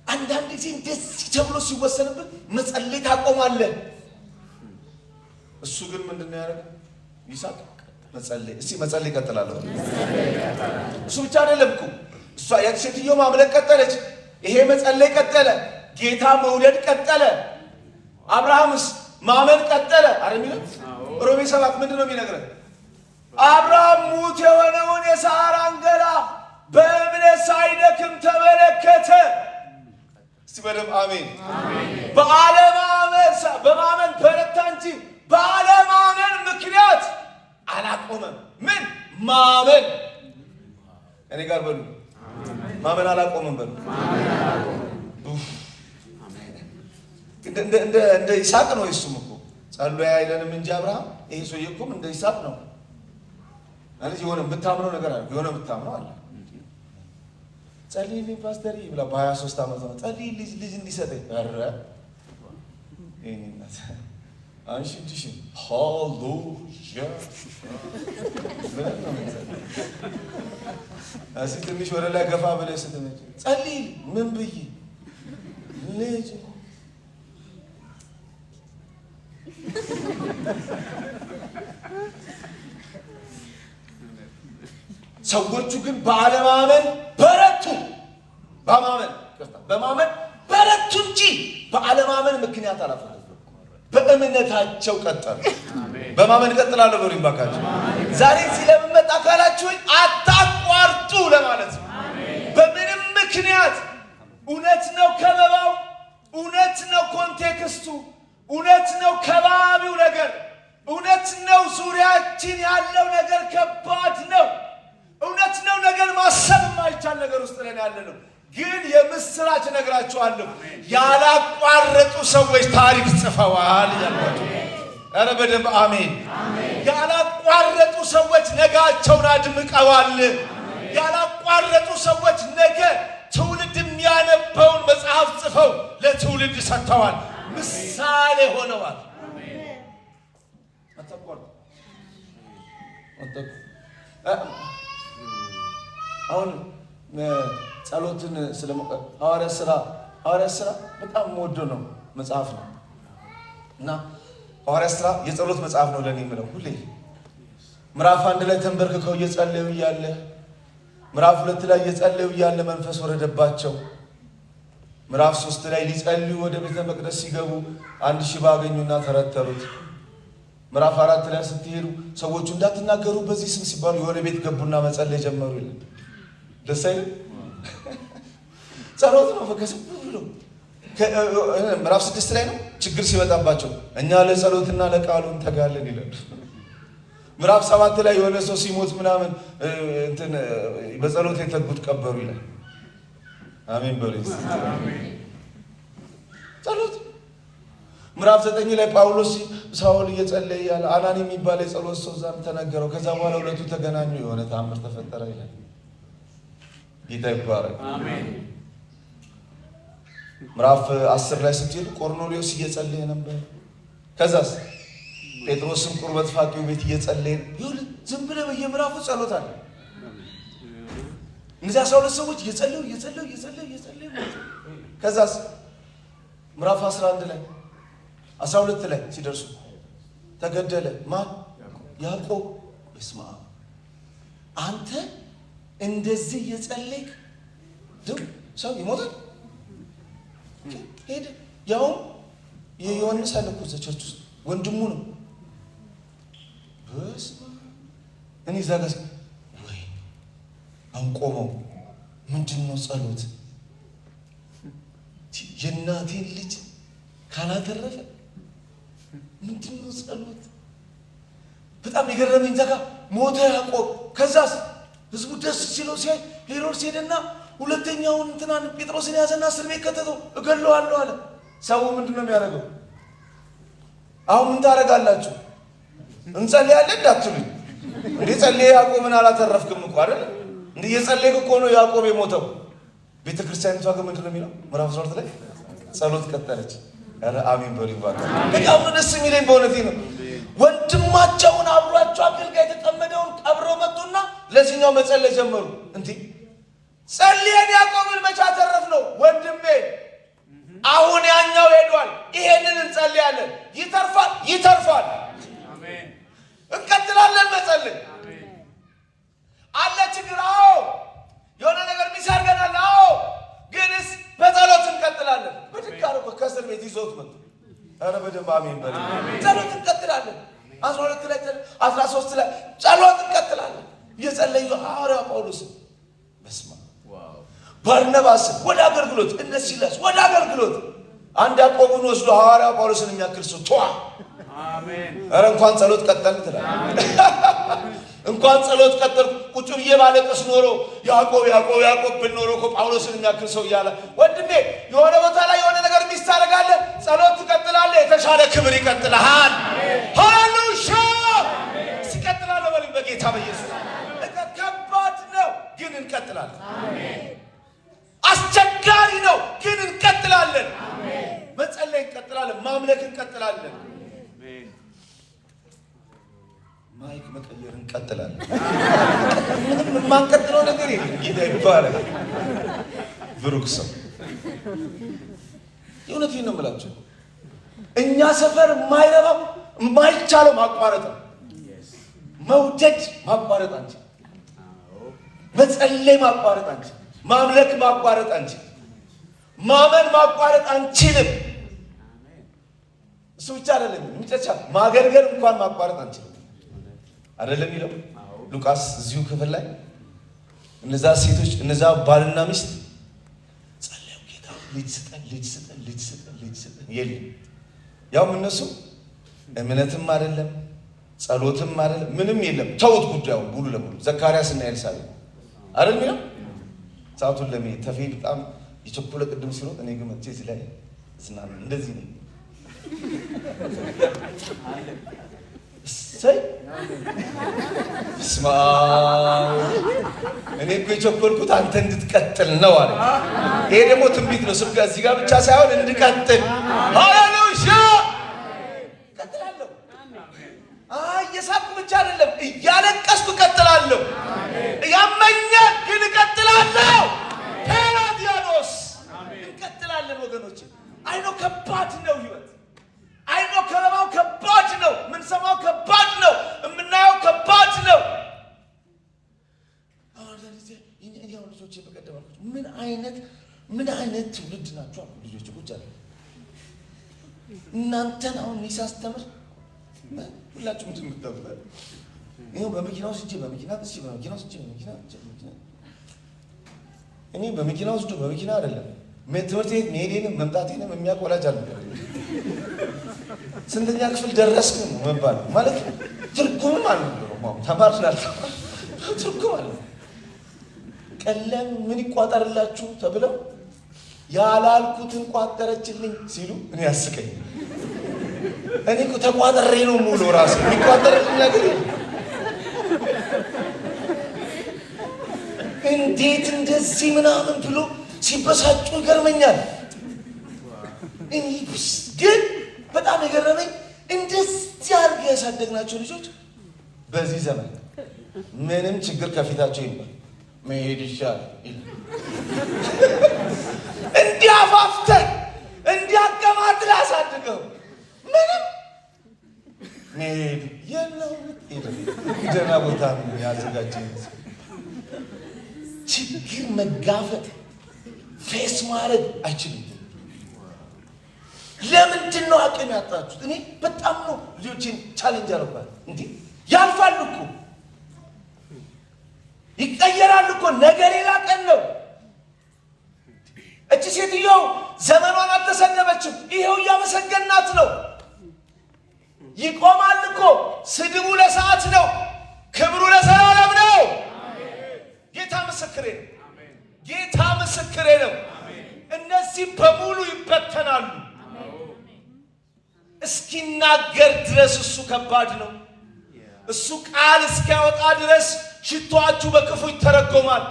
አንዳንድ ጊዜ እንደዚህ ተብሎ ሲወሰንበት መጸለይ ታቆማለህ። እሱ ግን ምንድነው ያደረገው? ይሳቅ መጸለይ። እስቲ መጸለይ ቀጥላለሁ። እሱ ብቻ አይደለም እኮ እሷ የሴትዮ ማምለክ ቀጠለች፣ ይሄ መጸለይ ቀጠለ፣ ጌታ መውለድ ቀጠለ፣ አብርሃምስ ማመን ቀጠለ። አረሚው ሮሜ 7 ምንድነው የሚነግረን? አብርሃም ሙት የሆነውን የሳራን ገላ በእምነት ሳይደክም ተመለከተ። እስቲ በደም አሜን። በማመን በረታ እንጂ ባለማመን ምክንያት አላቆመም። ምን ማመን? እኔ ጋር በሉ ማመን አላቆመም በሉ። እንደ ይስሐቅ ነው። እሱም እኮ ጸሎያ አይለንም እንጂ አብርሃም ይሄ ሰውዬ እኮ እንደ ይስሐቅ ነው ማለት የሆነ የምታምነው ነገር አለ። የሆነ የምታምነው አለ። ጸልይልኝ ፓስተር ይብላ በ23 ዓመት ነው ጸልይ ልጅ እንዲሰጠኝ አረ እኔነት አንቺ እንዲሽ ሃሌሉያ አሲ ትንሽ ወደ ላይ ገፋ ብለህ ስትመጪ ጸልይ ምን ብዬ ልጅ ሰዎቹ ግን በአለማመን በረቱ። በማመን በረቱ እንጂ በአለማመን ምክንያት አላፈረም። በእምነታቸው ቀጠሉ። በማመን ቀጥላለሁ በሉኝ ባካችሁ። ዛሬ ስለምመጣ ካላችሁ አታቋርጡ ለማለት ነው። በምንም ምክንያት እውነት ነው ከመባ ትዕግስቱ እውነት ነው። ከባቢው ነገር እውነት ነው። ዙሪያችን ያለው ነገር ከባድ ነው። እውነት ነው። ነገር ማሰብ የማይቻል ነገር ውስጥ ነን ያለነው። ግን የምስራች ነግራችኋለሁ፣ ያላቋረጡ ሰዎች ታሪክ ጽፈዋል ያልኳችሁ። ኧረ በደንብ አሜን። ያላቋረጡ ሰዎች ነጋቸውን አድምቀዋል። ያላቋረጡ ሰዎች ነገ ትውልድ የሚያነበውን መጽሐፍ ጽፈው ለትውልድ ሰጥተዋል። ምሳሌ ሆነዋል። አሁን ጸሎትን ሐዋርያ ሥራ በጣም የምወደው ነው መጽሐፍ ነው እና ሐዋርያ ሥራ የጸሎት መጽሐፍ ነው ለኔ የምለው ሁሌ። ምዕራፍ 1 ላይ ተንበርክከው እየጸለዩ እያለ ምዕራፍ 2 ላይ እየጸለዩ እያለ መንፈስ ወረደባቸው። ምዕራፍ 3 ላይ ሊጸልዩ ወደ ቤተ መቅደስ ሲገቡ አንድ ሽባ አገኙና ተረተሩት። ምዕራፍ 4 ላይ ስትሄዱ ሰዎቹ እንዳትናገሩ በዚህ ስም ሲባሉ የሆነ ቤት ገቡና መጸለይ ጀመሩ ይላል። ደስ አይልም? ጸሎት ነው ፈከሰብ ብሎ ምዕራፍ 6 ላይ ነው ችግር ሲመጣባቸው እኛ ለጸሎትና ለቃሉ እንተጋለን ይላል። ምዕራፍ 7 ላይ የሆነ ሰው ሲሞት ምናምን እንትን በጸሎት የተጉት ቀበሩ ይላል። አሜን በሉት። ጸሎት ምዕራፍ 9 ላይ ጳውሎስ ሳውል እየጸለየ ያለ አናኒ የሚባል የጸሎት ሰው ዛም ተነገረው። ከዛ በኋላ ሁለቱ ተገናኙ፣ የሆነ ተአምር ተፈጠረ ይላል። ጌታ ይባረክ። አሜን። ምዕራፍ 10 ላይ ስትሄዱ ቆርኔሌዎስ እየጸለየ ነበር። ከዛስ ጴጥሮስም ቁርበት ፋቂው ቤት እየጸለየ ይሁን። ዝም ብለህ በየምዕራፉ ጸሎት አለ። እነዚያ 12 ሰዎች እየጸለዩ ከዛስ ምዕራፍ 11 ላይ 12 ላይ ሲደርሱ ተገደለ። ማን? ያዕቆብ። በስመ አብ። አንተ እንደዚህ እየጸለይክ ድም ሰው ይሞታል። ሄደ። ያው የዮሐንስ አለኩ ዘቸርች ውስጥ ወንድሙ ነው። በስመ አብ። እኔ ዛጋስ ወይ አንቆመው ምንድነው ጸሎት? የእናቴን ልጅ ካላተረፈ ምንድነው ጸሎት? በጣም የገረመኝ ዘጋ ሞተ ያዕቆብ። ከዛስ ህዝቡ ደስ ሲለው ሲያይ ሄሮድስ ሄደና ሁለተኛውን እንትናን ጴጥሮስን ያዘና እስር ቤት ከተተው። እገለዋለሁ አለ። ሰው ምንድነው የሚያደርገው? አሁን ምን ታደርጋላችሁ? እንጸልያለን እንዳትሉኝ እንዴ? ጸልዬ ያዕቆብን አላተረፍክም እኮ አይደል? እንዴ የጸለይክ እኮ ነው ያዕቆብ የሞተው። ቤተክርስቲያኒቷ ግን ምንድነው የሚለው? ምዕራፍ 12 ላይ ጸሎት ቀጠለች። ኧረ አሜን በሉ ይባላል። በጣም ደስ የሚለኝ በእውነቴ ነው። ወንድማቸውን አብሯቸው አገልጋይ የተጠመደውን ቀብረው መጡና ለዚህኛው መጸለይ ጀመሩ። እንዴ ጸልየን ያዕቆብን መቼ አተረፍነው? ወንድሜ አሁን ያኛው ሄዷል፣ ይሄንን እንጸልያለን። ይተርፋል። አሜን። እንቀጥላለን መጸለይ። አለ ችግር፣ አዎ የሆነ ነገር ሚሳርገናል፣ አዎ ግንስ በጸሎት እንቀጥላለን። በድጋሩ ከእስር ቤት ይዘውት መጡ። ኧረ በደንብ አሜን በሉ። ጸሎት እንቀጥላለን። 12 ላይ 13 ላይ ጸሎት እንቀጥላለን። እየጸለዩ ሐዋርያው ጳውሎስ በስመ አብ ባርናባስ ወደ አገልግሎት፣ እነ ሲላስ ወደ አገልግሎት፣ አንድ ያዕቆብን ወስዶ ሐዋርያው ጳውሎስን የሚያክል ሰው ቷ። አሜን። ኧረ እንኳን ጸሎት ቀጠልን ትላለህ። እንኳን ጸሎት ቀጠል። ቁጭ ብዬ ባለቀስ ኖሮ ያዕቆብ ብንኖሮ እኮ ጳውሎስን የሚያክል ሰው እያለ ወንድሜ የሆነ ቦታ ላይ የሆነ ነገር ሚስ ታደርጋለህ፣ ጸሎት ትቀጥላለህ፣ የተሻለ ክብር ይቀጥልሃል። ሃሌሉያ። ሲቀጥላለህ በልኝ በጌታ በኢየሱስ። ከባድ ነው ግን እንቀጥላለን። አስቸጋሪ ነው ግን እንቀጥላለን። መጸለይ እንቀጥላለን፣ ማምለክ እንቀጥላለን፣ ማይክ መቀየር እንቀጥላለን። ምንም የማንቀጥለው ነገር የለም። ጌታ ይባረክ። ብሩክ ሰው የእውነቴን ነው የምላቸው። እኛ ሰፈር የማይረባው የማይቻለው ማቋረጥ ነው። መውደድ ማቋረጥ አንችል፣ መጸለይ ማቋረጥ አንችል፣ ማምለክ ማቋረጥ አንችል፣ ማመን ማቋረጥ አንችልም። እሱ ብቻ አይደለም የሚጨቻ ማገልገል እንኳን ማቋረጥ አንችልም። አይደለም ይለው ሉቃስ እዚሁ ክፍል ላይ እነዛ ሴቶች እነዛ ባልና ሚስት ጸለዩ፣ ጌታ ልጅ ስጠን የለም ያው እነሱ እምነትም አይደለም ጸሎትም አይደለም ምንም የለም ተውት ጉዳዩ ሙሉ ለሙሉ ዘካርያስ እና ኤልሳቤጥ አይደል ሚለው ሰዓቱን ለመሄድ ተፌ በጣም ይቸኩለ ቅድም ሲሮጥ እኔ ግን መጥቼ እዚህ ላይ እስናን እንደዚህ ነው ሰይ ስማ እኔ እኮ የቸኮልኩት አንተ እንድትቀጥል ነው አለ። ይሄ ደግሞ ትንቢት ነው። ስብከ እዚህ ጋር ብቻ ሳይሆን እንድቀጥል ሃሌሉያ ቀጥላለሁ። እየሳቅኩ ብቻ አይደለም እያለቀስኩ ቀጥላለሁ። ያመኛል ግን ቀጥላለሁ። ሄሮዲያኖስ እንቀጥላለን ወገኖች። አይኖ ከባድ ነው ህይወት። አይኖ ከለማው ከባድ ነው። ምን ሰማው ከባድ ነው። የምናየው ከባድ ነው። ያው ልጆቼ በቀደማችሁ ምን አይነት ትውልድ ናችሁ አሉ ልጆቼ ቁጭ አለ እናንተን አሁን ሳስተምር ሁላችሁም ትምታውቃላችሁ። ይሄው በመኪናው ስጄ እኔ በመኪናው ስጄ በመኪና አይደለም ትምህርት ቤት መሄዴንም መምጣቴንም የሚያውቅ ወላጅ አለ። ስንተኛ ክፍል ደረስክ ነው መባል ማለት ትርጉም አለው። ተማርናል ትርጉም አለው። ቀለም ምን ይቋጠርላችሁ ተብለው ያላልኩትን ቋጠረችልኝ ሲሉ እኔ ያስቀኝ። እኔ እኮ ተቋጠሬ ነው ሙሉ ራሴ የሚቋጠርልኝ ነገር እንዴት እንደዚህ ምናምን ብሎ ሲበሳጩ ይገርመኛል። ግን በጣም የገረመኝ እንደዚህ አድርገው ያሳደግናቸው ልጆች በዚህ ዘመን ምንም ችግር ከፊታቸው ይባል መሄድ ይሻላል እንዲያፋፍተህ እንዲያቀማጥል ያሳድገው ምንም መሄድ የለው ደህና ቦታ ያዘጋጀኝ ችግር መጋፈጥ ፌስ ማድረግ አይችልም። ለምንድን ነው አቅም ያጣችሁት? እኔ በጣም ነው ልጆችን ቻሌንጅ አደረኳል። እንዴ ያልፋሉ እኮ ይቀየራሉ እኮ ነገ ሌላ ቀን ነው። እቺ ሴትዮ ዘመኗን አልተሰደበችም። ይሄው እያመሰገናት ነው። ይቆማል እኮ ስድቡ ለሰዓት ነው፣ ክብሩ ለዘላለም ነው። ጌታ ምስክሬ ነው። ጌታ ምስክሬ ነው። እነዚህ በሙሉ ይበተናሉ። እስኪናገር ድረስ እሱ ከባድ ነው። እሱ ቃል እስኪያወጣ ድረስ ሽቷችሁ በክፉ ይተረጎማል።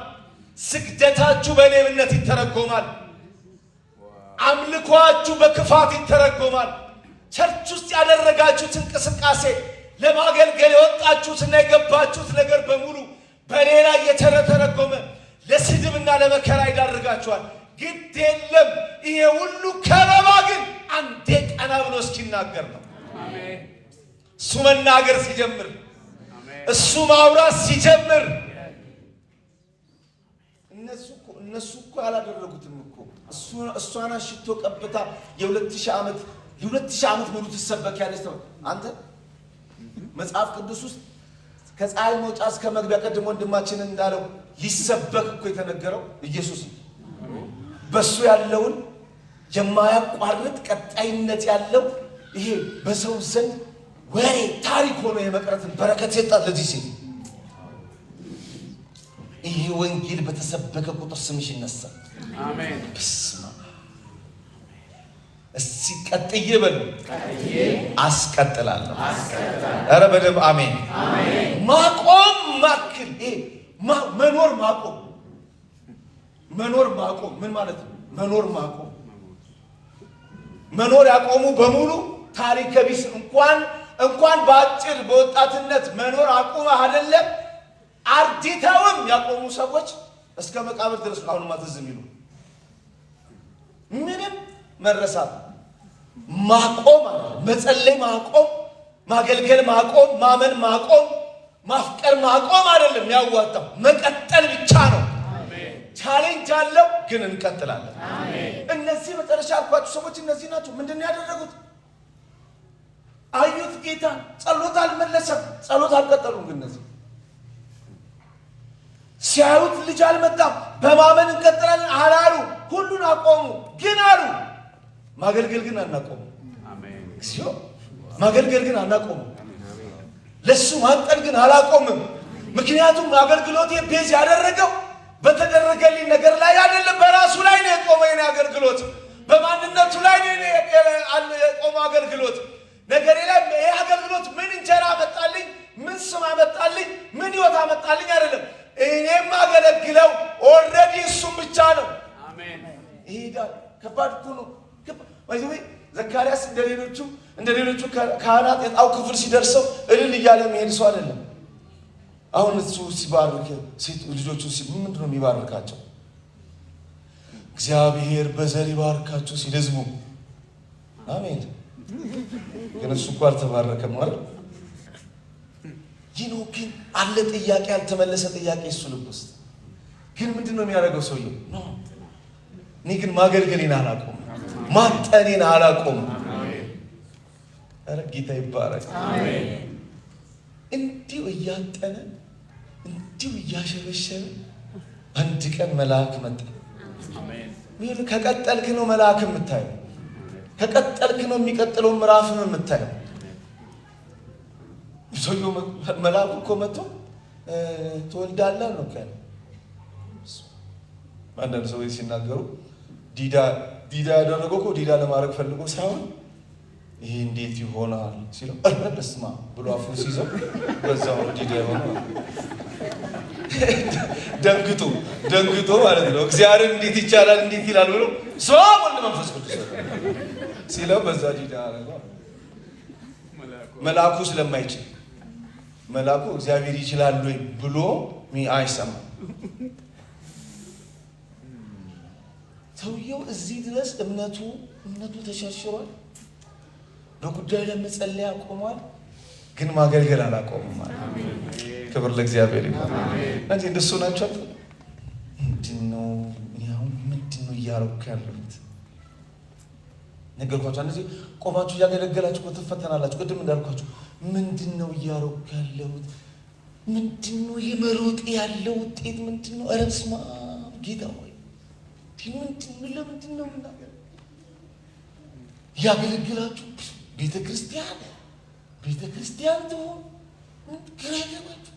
ስግደታችሁ በሌብነት ይተረጎማል። አምልኳችሁ በክፋት ይተረጎማል። ቸርች ውስጥ ያደረጋችሁት እንቅስቃሴ ለማገልገል የወጣችሁትና የገባችሁት ነገር በሙሉ በሌላ እየተረጎመ ለስድብና ለመከራ ይዳርጋችኋል። ግድ የለም። ይሄ ሁሉ ከበባ ግን አንዴ ቀና ብሎ እስኪናገር ነው። እሱ መናገር ሲጀምር፣ እሱ ማውራት ሲጀምር እነሱ እኮ ያላደረጉትም እኮ እሷን አሽቶ ቀብታ የ2000 ዓመት ሙሉ ትሰበክ ያለች ነው። አንተ መጽሐፍ ቅዱስ ውስጥ ከፀሐይ መውጫ እስከ መግቢያ ቀድሞ ወንድማችን እንዳለው ሊሰበክ እኮ የተነገረው ኢየሱስ ነው። በሱ ያለውን የማያቋርጥ ቀጣይነት ያለው ይሄ በሰው ዘንድ ወሬ ታሪክ ሆኖ የመቅረትን በረከት ሰጣት ለዚህ ሴት። ይሄ ወንጌል በተሰበከ ቁጥር ስምሽ ይነሳል። አሜን። በስመ አብ። እስቲ ቀጥዬ በሉ። አስቀጥላለሁ። ኧረ በደምብ አሜን። ማቆም ማክል ይሄ መኖር ማቆም ምን ማለት ነው? መኖር ያቆሙ በሙሉ ታሪክ ቢስ እንኳን በአጭር በወጣትነት መኖር አቁመህ አይደለም አርዲተውም ያቆሙ ሰዎች እስከ መቃብር ድረስ አሁን ማተዝም ይሉ ምንም መረሳት ማቆም መጸለይ ማቆም ማገልገል ማቆም ማመን ማቆም ማፍቀር ማቆም አይደለም ያዋጣው መቀጠል ብቻ ነው። ቻሌንጅ አለው ግን እንቀጥላለን። እነዚህ መጨረሻ አልኳችሁ ሰዎች እነዚህ ናቸው። ምንድን ነው ያደረጉት? አዩት ጌታን። ጸሎት አልመለሰም፣ ጸሎት አልቀጠሉም። ግን እነዚህ ሲያዩት ልጅ አልመጣም፣ በማመን እንቀጥላለን አላሉ። ሁሉን አቆሙ ግን አሉ ማገልገል ግን አናቆሙ። እግዚኦ ማገልገል ግን አላቆምም። ለሱ ማጠን ግን አላቆምም። ምክንያቱም አገልግሎቴ ቤዝ ያደረገው በተደረገልኝ ነገር ላይ አይደለም፣ በራሱ ላይ ነው የቆመው። የኔ አገልግሎት በማንነቱ ላይ ነው የቆመው አገልግሎት። ነገሬ ላይ ይሄ አገልግሎት ምን እንጀራ አመጣልኝ፣ ምን ስም አመጣልኝ፣ ምን ህይወት አመጣልኝ አይደለም። እኔም አገለግለው ኦልሬዲ እሱም ብቻ ነው። አሜን። ይሄ ጋር ከባድ እኮ ነው። ወይ ዘካርያስ እንደሌሎቹ ካህናት የጣው ክፍል ሲደርሰው እልል እያለ መሄድ ሰው አይደለም። አሁን እሱ ሲባርክ ሴት ልጆቹ ምንድን ነው የሚባርካቸው? እግዚአብሔር በዘር ይባርካችሁ ሲል ህዝቡ አሜን። ግን እሱ እኮ አልተባረከም አይደል? ይህ ነው ግን አለ ጥያቄ፣ ያልተመለሰ ጥያቄ እሱ ልብ ውስጥ ግን ምንድን ነው የሚያደርገው ሰውየው? እኔ ግን ማገልገሌን አላቆም፣ ማጠኔን አላቆም። ኧረ ጌታ ይባረክ። እንዲሁ እያጠነ እንዲሁ እያሸበሸበ አንድ ቀን መልአክ መጣ። ከቀጠልክ ነው መልአክ የምታየው፣ ከቀጠልክ ነው የሚቀጥለው ምዕራፍም የምታየው። ሰውየው መልአኩ እኮ መጥቶ ትወልዳለህ ነው ካለ። አንዳንድ ሰዎች ሲናገሩ ዲዳ ያደረገው እኮ ዲዳ ለማድረግ ፈልጎ ሳይሆን ይሄ እንዴት ይሆናል ሲለው በስማ ብሎ አፉን ሲይዘው በዛው ዲዳ ይሆናል። ደንግጦ ማለት ነው። እግዚአብሔር እንዴት ይቻላል እንዴት ይላል ብሎ ሰው ወልድ መንፈስ ቅዱስ ሲለው በዛ ዲዳ አረጋው። መልአኩ ስለማይችል መልአኩ እግዚአብሔር ይችላል ወይ ብሎ አይሰማም። ሰውየው እዚህ ድረስ እምነቱ ተሸርሽሯል። በጉዳዩ ላይ መጸለይ አቆሟል፣ ግን ማገልገል አላቆምም ማለት። ክብር ለእግዚአብሔር ይሁን። እንጂ እንደሱ ናቸው። ምንድነው እያረኩ ያለሁት? ነገርኳችሁ። አንዴ ቆማችሁ እያገለገላችሁ እኮ ትፈተናላችሁ። ቅድም እንዳልኳችሁ ምንድነው እያረኩ ያለሁት? ምንድነው የመሮጥ ያለው ውጤት ምንድነው? ኧረ በስመ አብ ጌታ ሆይ ለምንድነው የምናገር? ያገለግላችሁ ቤተክርስቲያን ትሆን ግራ ይገባችሁ።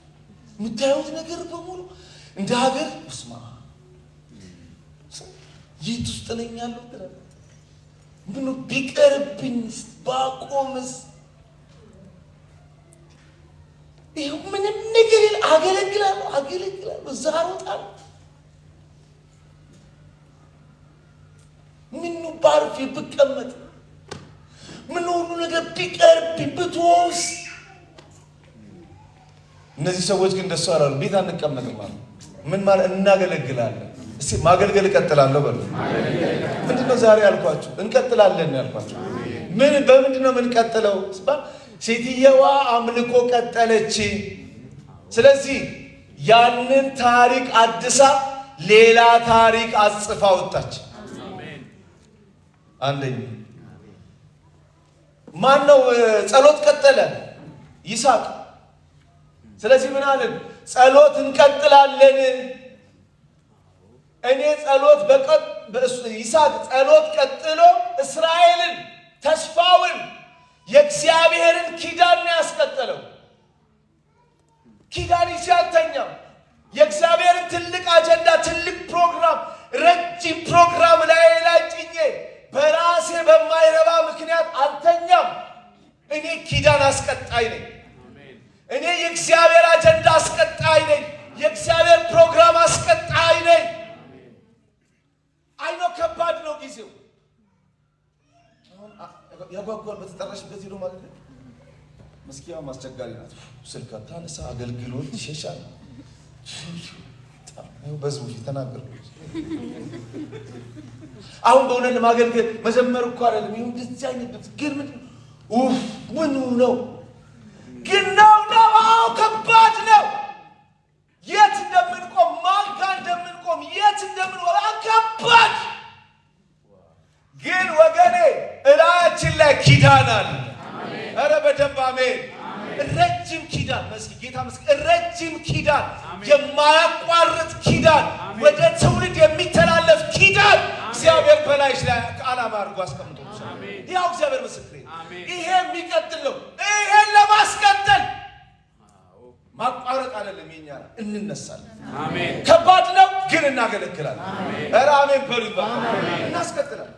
የምታዩት ነገር በሙሉ እንደ ሀገር ስማ የት ውስጥ ነኝ ያለው ትላለህ። ምኑ ቢቀርብኝስ ባቆምስ? ይኸው ምንም ነገር አገለግላለሁ እዛ እሮጣለሁ። ምኑ ባርፌ ብቀመጥ፣ ምን ሁሉ ነገር ቢቀርብኝ ብትወውስ? እነዚህ ሰዎች ግን እንደሱ አላሉ። ቤት አንቀመጥም ማለት ምን ማለት? እናገለግላለን። እስቲ ማገልገል እቀጥላለሁ በሉ። ምንድነው ዛሬ ያልኳችሁ? እንቀጥላለን ያልኳችሁ። በምንድነው የምንቀጥለው? ሴትየዋ አምልኮ ቀጠለች። ስለዚህ ያንን ታሪክ አድሳ ሌላ ታሪክ አጽፋ ወጣች። አንደኛ ማን ነው? ጸሎት ቀጠለ ይስሐቅ። ስለዚህ ምን አለን? ጸሎት እንቀጥላለን። እኔ ጸሎት ይስሐቅ ጸሎት ቀጥሎ እስራኤልን ተስፋውን የእግዚአብሔርን ኪዳን ያስቀጠለው። ኪዳን ይቻልተኛው የእግዚአብሔርን ትልቅ አጀንዳ፣ ትልቅ ፕሮግራም፣ ረጅም ፕሮግራም ላይ ጭኜ በራሴ በማይረባ ምክንያት አልተኛም። እኔ ኪዳን አስቀጣይ ነኝ። እኔ የእግዚአብሔር አጀንዳ አስቀጣይ ነኝ። የእግዚአብሔር ፕሮግራም አስቀጣይ ነኝ። አይኖ ከባድ ነው ጊዜው። ያጓጓል። በተጠራሽበት ሄዶ ማለት ነው። መስኪያው ማስቸጋሪ ናት። ስልክ ታነሳ፣ አገልግሎት ይሸሻል። በህዝቡ ፊት ተናገርኩ። አሁን በእውነት ለማገልገል መዘመር እኮ አይደለም። ይሁን እንደዚህ አይነት ድምፅ ግን ምኑ ነው ግን ነው። አዎ ከባድ ነው። የት እንደምንቆም ማን ጋር እንደምንቆም የት እንደምንወራ ከባድ። ግን ወገኔ እላያችን ላይ ኪዳን አለ። ኧረ በደንብ አሜን። ረጅም ኪዳን መስኪ ጌታ መስኪ ረጅም ኪዳን፣ የማያቋርጥ ኪዳን፣ ወደ ትውልድ የሚተላለፍ ኪዳን እግዚአብሔር በላይሽ ላይ ዓላማ አድርጎ አስቀምጦልሻል። ያው እግዚአብሔር ምስክሬ ይሄ የሚቀጥል ነው። ይሄን ለማስቀጠል ማቋረጥ አይደለም የኛ እንነሳለን። አሜን። ከባድ ነው ግን እናገለግላለን። አሜን። አሜን በሉ ይባላል። እናስቀጥላለን።